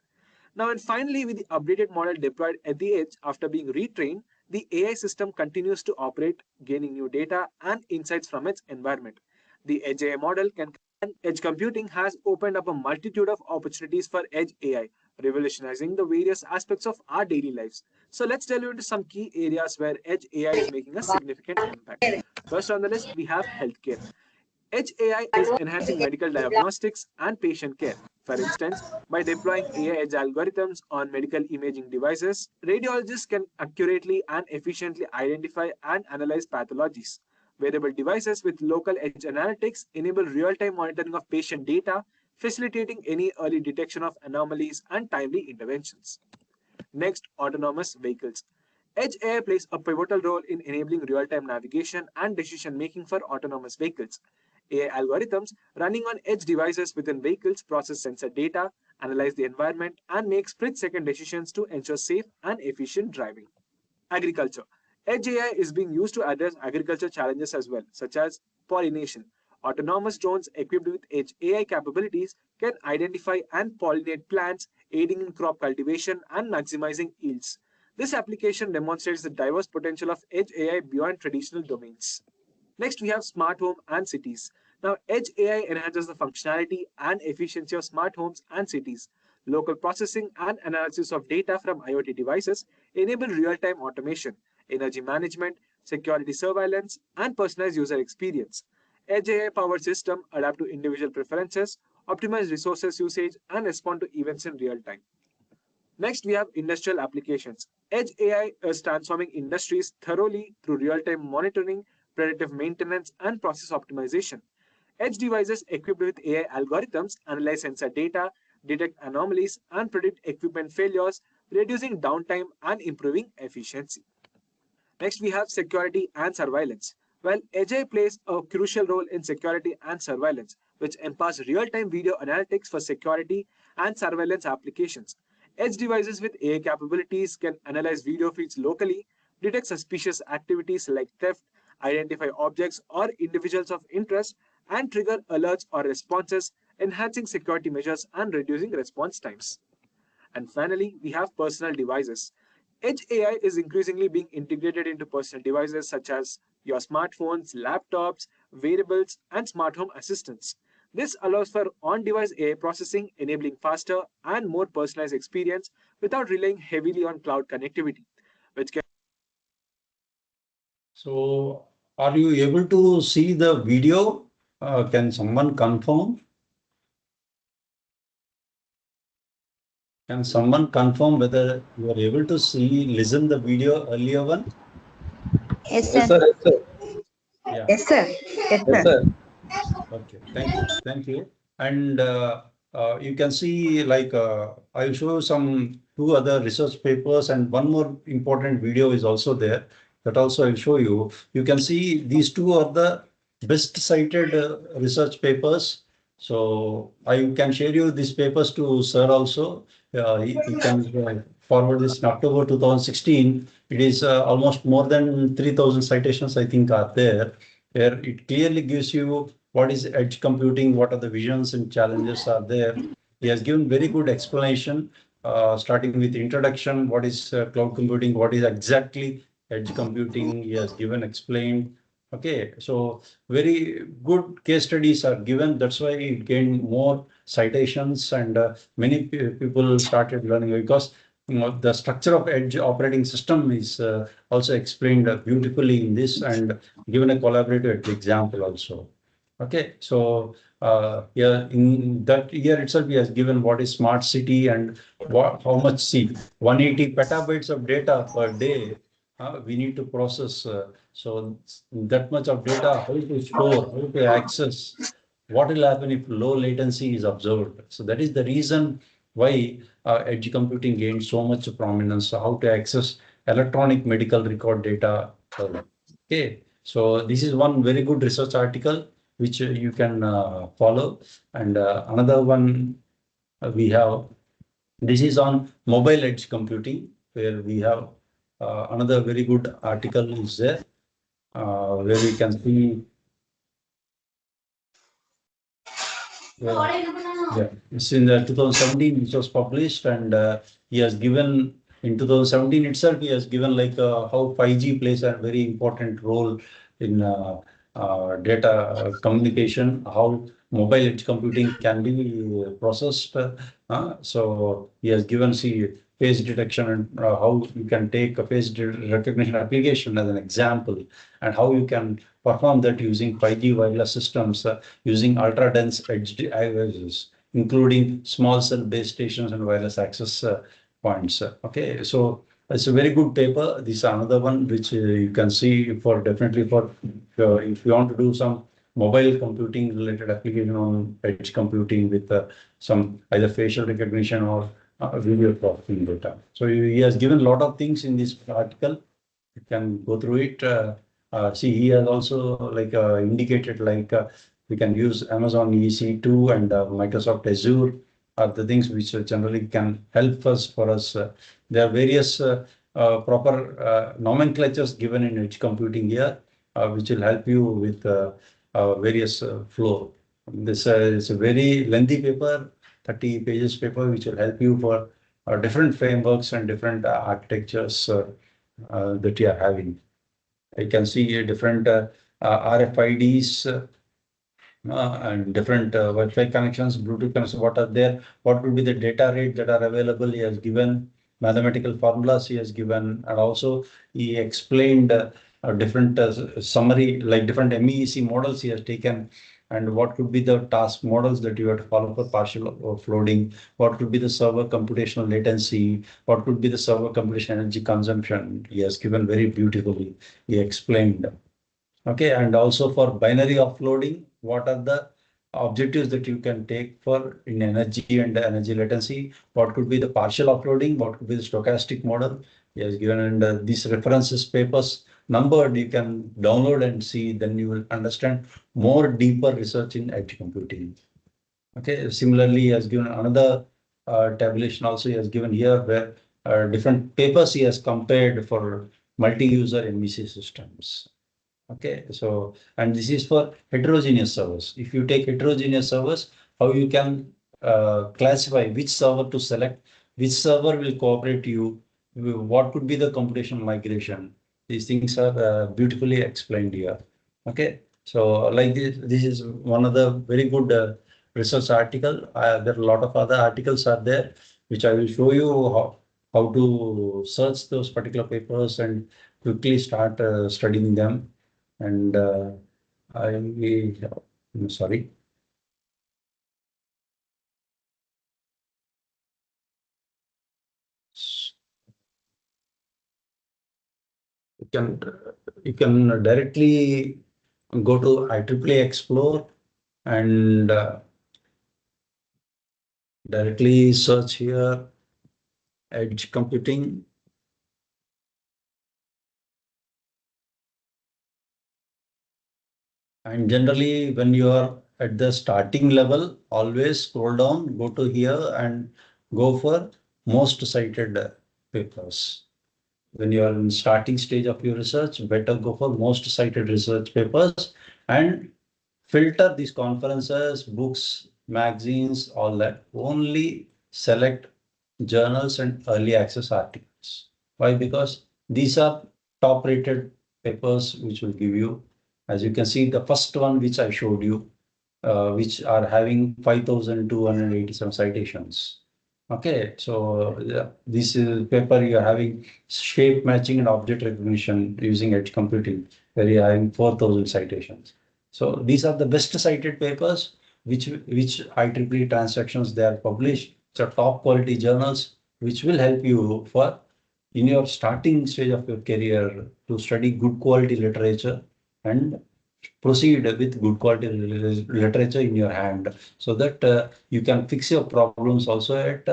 Now, and finally, with the updated model deployed at the edge after being retrained, the AI system continues to operate, gaining new data and insights from its environment. The edge AI model and edge computing has opened up a multitude of opportunities for edge AI, revolutionizing the various aspects of our daily lives. So let's delve into some key areas where edge AI is making a significant impact. First on the list, we have healthcare. Edge AI is enhancing medical diagnostics and patient care. For instance, by deploying AI edge algorithms on medical imaging devices, radiologists can accurately and efficiently identify and analyze pathologies. Wearable devices with local edge analytics enable real-time monitoring of patient data, facilitating any early detection of anomalies and timely interventions. Next, autonomous vehicles. Edge AI plays a pivotal role in enabling real-time navigation and decision-making for autonomous vehicles. AI algorithms running on edge devices within vehicles process sensor data, analyze the environment, and make split-second decisions to ensure safe and efficient driving. Agriculture. Edge AI is being used to address agriculture challenges as well, such as pollination. Autonomous drones equipped with Edge AI capabilities can identify and pollinate plants, aiding in crop cultivation and maximizing yields. This application demonstrates the diverse potential of Edge AI beyond traditional domains. Next, we have smart home and cities. Now, Edge AI enhances the functionality and efficiency of smart homes and cities. Local processing and analysis of data from IoT devices enable real-time automation, energy management, security surveillance, and personalized user experience. Edge AI-powered systems adapt to individual preferences, optimize resources usage, and respond to events in real time. Next, we have industrial applications. Edge AI is transforming industries thoroughly through real-time monitoring, predictive maintenance, and process optimization. Edge devices equipped with AI algorithms analyze sensor data, detect anomalies, and predict equipment failures, reducing downtime and improving efficiency. Next, we have security and surveillance. Well, Edge AI plays a crucial role in security and surveillance, which empowers real-time video analytics for security and surveillance applications. Edge devices with AI capabilities can analyze video feeds locally, detect suspicious activities like theft, identify objects or individuals of interest, and trigger alerts or responses, enhancing security measures and reducing response times. And finally, we have personal devices. Edge AI is increasingly being integrated into personal devices such as your smartphones, laptops, wearables, and smart home assistants. This allows for on-device AI processing, enabling faster and more personalized experience without relying heavily on cloud connectivity, which can. So, are you able to see the video? Can someone confirm? Can someone confirm whether you are able to see, listen the video earlier one? Yes, Yes, sir. sir. Yes, sir. Yeah. Yes, sir. Yes, Yes, sir. sir. Okay. Thank you. Thank you. And you can see, like, I will show you some 2 other research papers, and one more important video is also there. That also I'll show you. You can see these 2 are the best cited research papers. So I can share you these papers to sir also. He can forward this in October 2016. It is almost more than 3,000 citations, I think, are there, where it clearly gives you what is edge computing, what are the visions and challenges are there. He has given very good explanation, starting with introduction, what is cloud computing, what is exactly edge computing. He has given, explained. Okay, so very good case studies are given. That's why it gained more citations, and many people started learning, because the structure of edge operating system is also explained beautifully in this, and given a collaborative example also. Okay, so yeah, in that year itself, he has given what is smart city and how much, see, 180 petabytes of data per day we need to process. So that much of data, how to store, how to access, what will happen if low latency is observed. So that is the reason why edge computing gained so much prominence, how to access electronic medical record data. Okay, so this is one very good research article which you can follow. And another one we have, this is on mobile edge computing, where we have another very good article is there, where we can see. Yeah, it's in the 2017 which was published, and he has given in 2017 itself. He has given like how 5G plays a very important role in data communication, how mobile edge computing can be processed. So he has given, see, face detection, and how you can take a face recognition application as an example, and how you can perform that using 5G wireless systems, using ultra dense edge devices, including small cell base stations and wireless access points. Okay, so it's a very good paper. This is another one which you can see for definitely for if you want to do some mobile computing related application on edge computing with some either facial recognition or video processing data. So he has given a lot of things in this article. You can go through it. See, he has also like indicated like we can use Amazon EC2 and Microsoft Azure are the things which generally can help us for us. There are various proper nomenclatures given in edge computing here, which will help you with various flow. This is a very lengthy paper, 30 pages paper, which will help you for different frameworks and different architectures that you are having. You can see different RFIDs and different Wi-Fi connections, Bluetooth connections, what are there, what will be the data rate that are available. He has given mathematical formulas he has given, and also he explained different summary, like different MEEC models he has taken, and what could be the task models that you have to follow for partial offloading, what could be the server computational latency, what could be the server computation energy consumption. He has given very beautifully, he explained. Okay, and also for binary offloading, what are the objectives that you can take for in energy and energy latency? What could be the partial offloading? What could be the stochastic model? He has given, and these references papers numbered, you can download and see, then you will understand more deeper research in edge computing. Okay, similarly, he has given another tabulation also he has given here where different papers he has compared for multi-user MVC systems. Okay, so, and this is for heterogeneous servers. If you take heterogeneous servers, how you can classify which server to select, which server will cooperate you, what could be the computational migration. These things are beautifully explained here. Okay, so like this is one of the very good research article. There are a lot of other articles are there, which I will show you how to search those particular papers and quickly start studying them. And I'm sorry. You can directly go to IEEE Explore and directly search here edge computing. And generally, when you are at the starting level, always scroll down, go to here and go for most cited papers. When you are in starting stage of your research, better go for most cited research papers and filter these conferences, books, magazines, all that. Only select journals and early access articles. Why? Because these are top rated papers which will give you, as you can see, the first one which I showed you, which are having 5,287 citations. Okay, so this is paper you are having shape matching and object recognition using edge computing, where you are having 4,000 citations. So these are the best cited papers which IEEE transactions they are published. So top quality journals which will help you for in your starting stage of your career to study good quality literature and proceed with good quality literature in your hand, so that you can fix your problems also at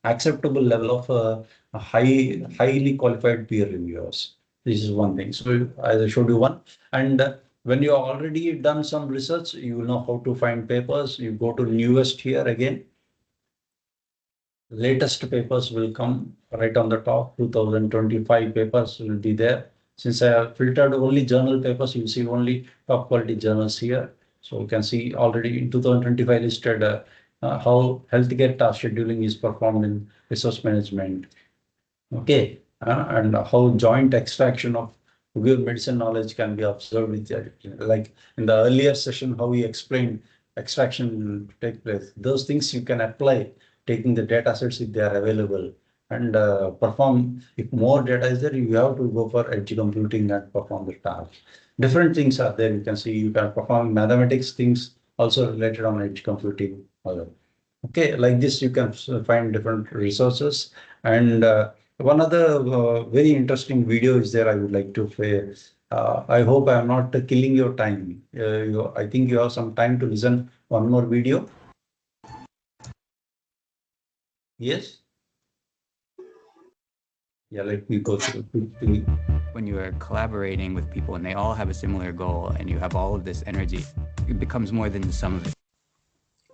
acceptable level of highly qualified peer reviewers. This is one thing. So as I showed you one, and when you already done some research, you will know how to find papers. You go to newest here again. Latest papers will come right on the top. 2025 papers will be there. Since I have filtered only journal papers, you see only top quality journals here. So you can see already in 2025 listed how healthcare task scheduling is performed in resource management. Okay, and how joint extraction of real medicine knowledge can be observed with like in the earlier session, how we explained extraction take place. Those things you can apply taking the data sets if they are available and perform. If more data is there, you have to go for edge computing and perform the task. Different things are there. You can see you can perform mathematics things also related on edge computing. Okay, like this you can find different resources. And one other very interesting video is there I would like to play. I hope I am not killing your time. I think you have some time to listen one more video. Yes. Yeah, let me go through quickly. When you are collaborating with people and they all have a similar goal and you have all of this energy, it becomes more than the sum of it.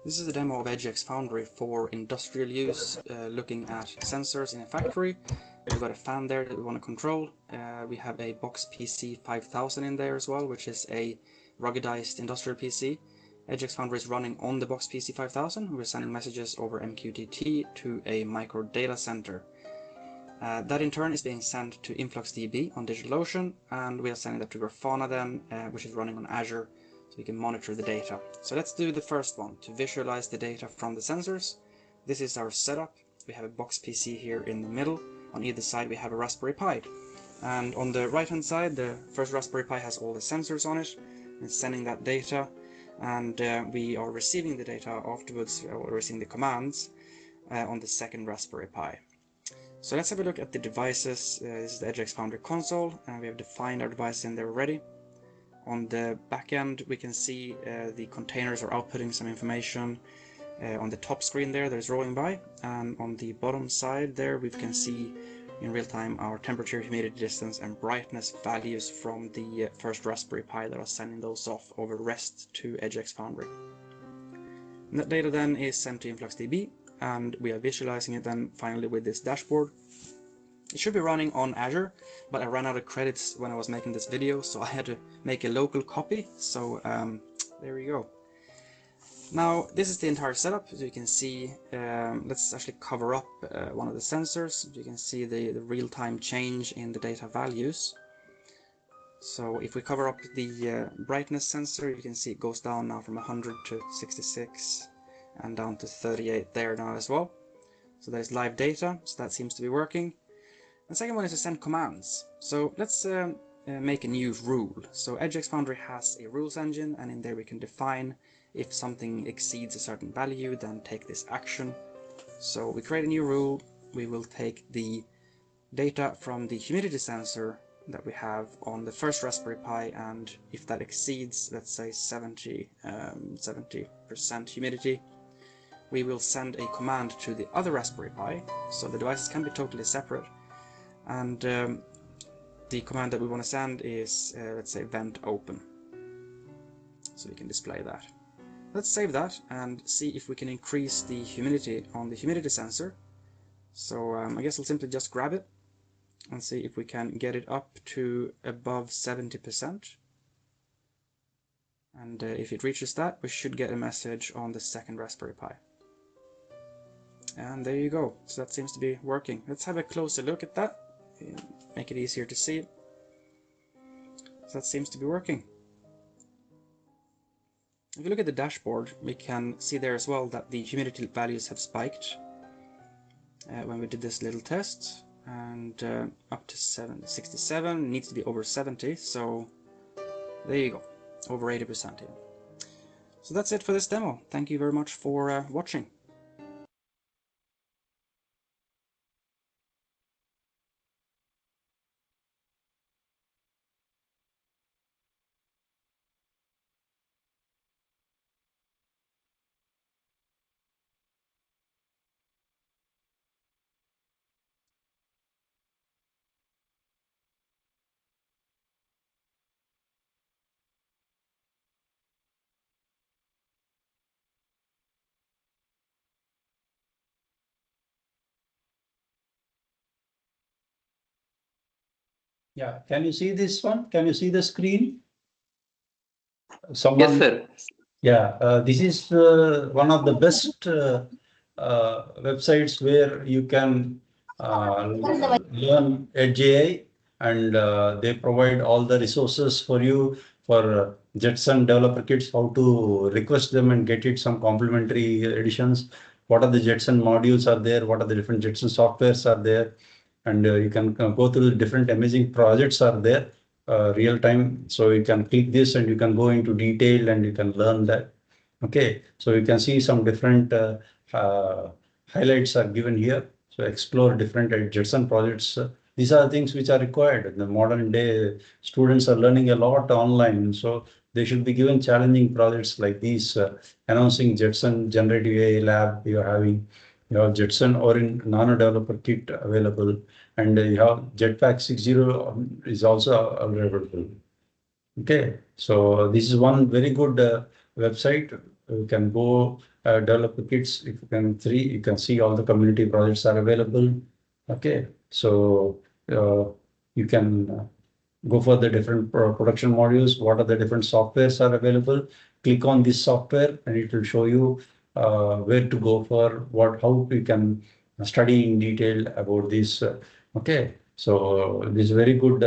This is a demo of EdgeX Foundry for industrial use, looking at sensors in a factory. We've got a fan there that we want to control. We have a Box PC 5000 in there as well, which is a ruggedized industrial PC. EdgeX Foundry is running on the Box PC 5000. We're sending messages over MQTT to a micro data center. That in turn is being sent to InfluxDB on DigitalOcean, and we are sending that to Grafana then, which is running on Azure, so we can monitor the data. So let's do the first one, to visualize the data from the sensors. This is our setup. We have a Box PC here in the middle. On either side we have a Raspberry Pi. And on the right hand side, the first Raspberry Pi has all the sensors on it. It's sending that data, and we are receiving the data afterwards, or receiving the commands on the second Raspberry Pi. So let's have a look at the devices. This is the EdgeX Foundry console, and we have defined our devices in there already. On the back end, we can see the containers are outputting some information. On the top screen there, there's rolling by, and on the bottom side there, we can see in real time our temperature, humidity, distance, and brightness values from the first Raspberry Pi that are sending those off over REST to EdgeX Foundry. And that data then is sent to InfluxDB, and we are visualizing it then finally with this dashboard. It should be running on Azure, but I ran out of credits when I was making this video, so I had to make a local copy. So there we go. Now this is the entire setup. As you can see, let's actually cover up one of the sensors. You can see the real-time change in the data values. So if we cover up the brightness sensor, you can see it goes down now from 100 to 66 and down to 38 there now as well. So there's live data, so that seems to be working. The second one is to send commands. So let's make a new rule. So EdgeX Foundry has a rules engine, and in there we can define if something exceeds a certain value, then take this action. So we create a new rule. We will take the data from the humidity sensor that we have on the first Raspberry Pi, and if that exceeds, let's say 70% humidity, we will send a command to the other Raspberry Pi. So the devices can be totally separate, and the command that we want to send is let's say vent open, so we can display that. Let's save that and see if we can increase the humidity on the humidity sensor. So I guess I'll simply just grab it and see if we can get it up to above 70%. And if it reaches that, we should get a message on the second Raspberry Pi. And there you go. So that seems to be working. Let's have a closer look at that, make it easier to see. So that seems to be working. If you look at the dashboard, we can see there as well that the humidity values have spiked when we did this little test, and up to 67, needs to be over 70, so there you go, over 80% here. So that's it for this demo. Thank you very much for watching. Yeah, can you see this one? Can you see the screen? Someone? Yes, sir. Yeah, this is one of the best websites where you can learn Edge AI, and they provide all the resources for you for Jetson developer kits, how to request them and get it some complimentary editions. What are the Jetson modules are there? What are the different Jetson softwares are there? And you can go through the different amazing projects are there real time. So you can click this and you can go into detail and you can learn that. Okay, so you can see some different highlights are given here. So explore different Jetson projects. These are things which are required. In the modern day, students are learning a lot online. So they should be given challenging projects like these, announcing Jetson Generative AI Lab you're having, You have Jetson or in Nano Developer Kit available, and you have Jetpack 6.0 is also available. Okay, so this is one very good website. You can go developer kits. If you can you can see all the community projects are available. Okay, so you can go for the different production modules. What are the different softwares are available? Click on this software and it will show you where to go for how you can study in detail about this. Okay, so this is very good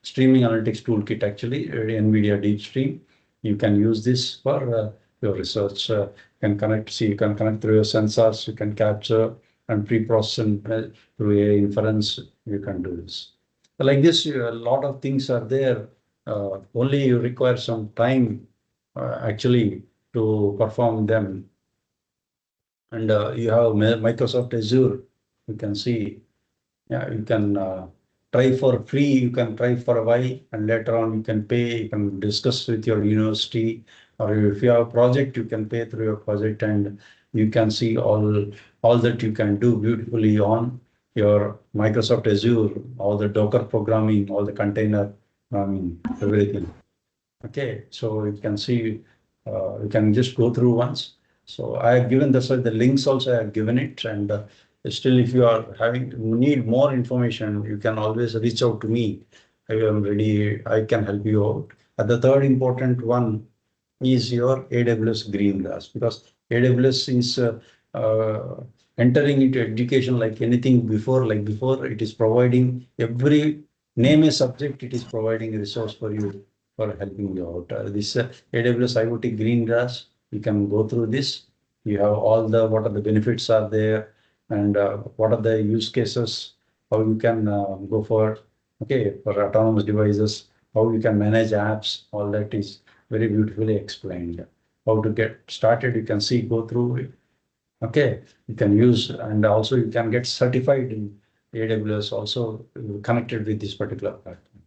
streaming analytics toolkit actually, NVIDIA DeepStream. You can use this for your research. You can connect through your sensors, you can capture and pre-process and through AI inference, you can do this. Like this, a lot of things are there. Only you require some time actually to perform them. And you have Microsoft Azure. You can see, yeah, you can try for free. You can try for a while, and later on you can pay. You can discuss with your university, or if you have a project, you can pay through your project, and you can see all that you can do beautifully on your Microsoft Azure, all the Docker programming, all the container, everything. Okay, so you can see, you can just go through once. So I have given the links also. I have given it, and still, if you are need more information, you can always reach out to me. I am ready. I can help you out. And the third important one is your AWS Greengrass, because AWS is entering into education like anything before. Like before, it is providing every name a subject. It is providing a resource for you for helping you out. This AWS IoT Greengrass, you can go through this. You have all the what are the benefits are there, and what are the use cases, how you can go for autonomous devices, how you can manage apps. All that is very beautifully explained. How to get started, you can see, go through it. Okay, you can use, and also you can get certified in AWS also connected with this particular platform.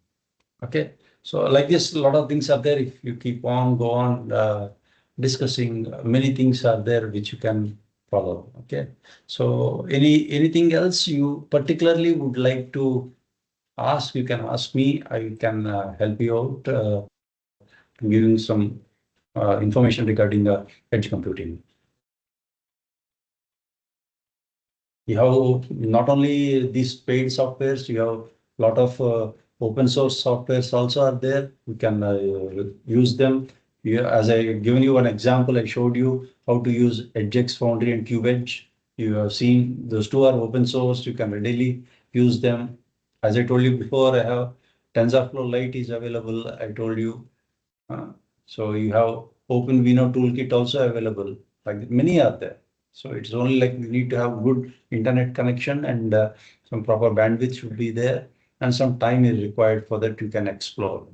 Okay, so like this, a lot of things are there. If you keep on, go on discussing, many things are there which you can follow. Okay, so anything else you particularly would like to ask, you can ask me. I can help you out, giving some information regarding edge computing. You have not only these paid softwares, you have a lot of open source softwares also are there. You can use them. As I given you an example, I showed you how to use EdgeX Foundry and KubeEdge. You have seen those two are open source. You can readily use them. As I told you before, I have TensorFlow Lite is available. I told you. So you have OpenVINO toolkit also available. Like many are there. So it's only like you need to have good internet connection, and some proper bandwidth should be there, and some time is required for that you can explore.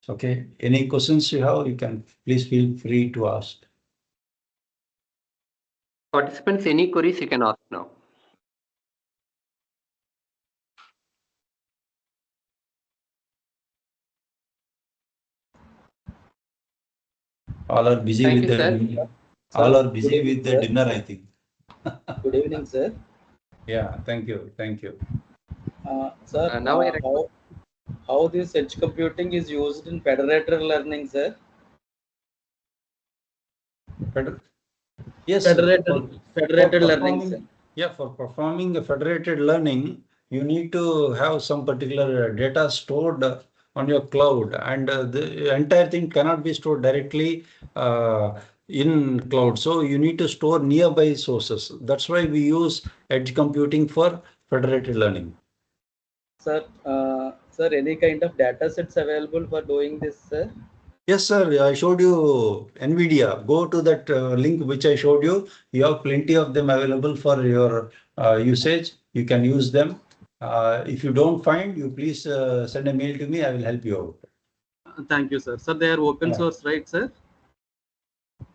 Okay, any questions you have, you can please feel free to ask. Participants, any queries you can ask now. All are busy Thank with you, the sir. all are busy with the dinner, I think. Good evening, sir. Yeah, thank you. Sir, Now I how this edge computing is used in federated learning, sir? Yes, federated learning, sir. Yeah, for performing a federated learning, you need to have some particular data stored on your cloud, and the entire thing cannot be stored directly in cloud. So you need to store nearby sources. That's why we use edge computing for federated learning. Sir, any kind of data sets available for doing this, sir? Yes, sir. I showed you NVIDIA. Go to that link which I showed you. You have plenty of them available for your usage. You can use them. If you don't find, you please send a mail to me. I will help you out. Thank you, sir. Sir, they are open source, right, sir?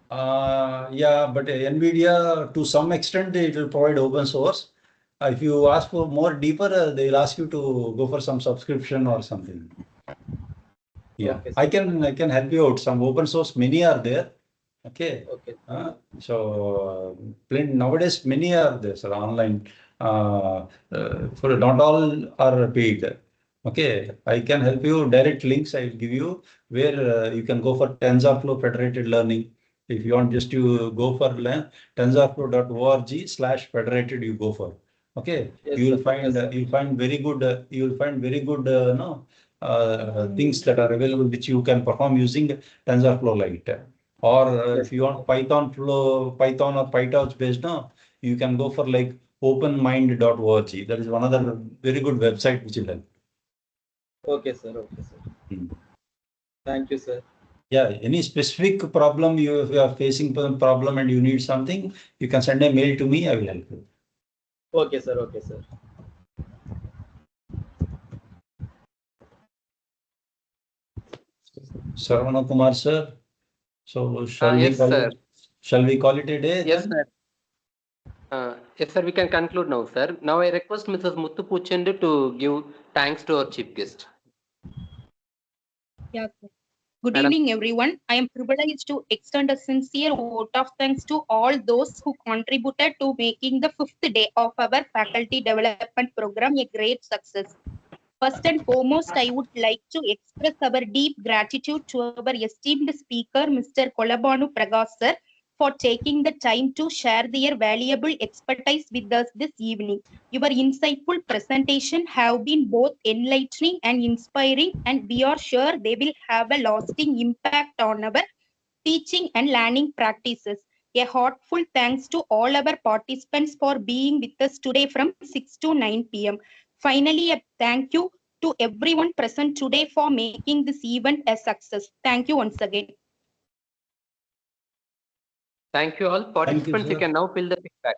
Yeah, but NVIDIA, to some extent, it will provide open source. If you ask for more deeper, they will ask you to go for some subscription or something. Yeah, okay, I can help you out. Some open source, many are there. Okay. Okay. So nowadays many are there, sir, online. For not all are paid. Okay, I can help you. Direct links I will give you where you can go for TensorFlow federated learning. If you want just to go for tensorflow.org/federated, you go for. Okay, Yes, you will sir. find Yes, sir. you find very good things that are available which you can perform using TensorFlow Lite. Or Yes, if you want Python or PyTorch based, no, you can go for like openmind.org. That is one other very good website which will help. Okay, sir. Okay, sir. Thank you, sir. Yeah, any specific problem if you are facing problem and you need something, you can send a mail to me. I will help you. Okay, sir. Okay, sir. Saravana Kumar, sir. So shall Yes, sir. Shall we call it a day? Yes, then? sir. Yes, sir. We can conclude now, sir. Now I request Mrs. Muthu Puchendu to give thanks to our chief guest. Yeah. Good Madam. evening, everyone. I am privileged to extend a sincere vote of thanks to all those who contributed to making the 5th day of our faculty development program a great success. First and foremost, I would like to express our deep gratitude to our esteemed speaker, Mr. Kolabanu Prakash sir, for taking the time to share their valuable expertise with us this evening. Your insightful presentation have been both enlightening and inspiring, and we are sure they will have a lasting impact on our teaching and learning practices. A heartful thanks to all our participants for being with us today from 6 to 9 p.m. Finally, a thank you to everyone present today for making this event a success. Thank you once again. Thank you all. Participants, you sir. can now fill the feedback.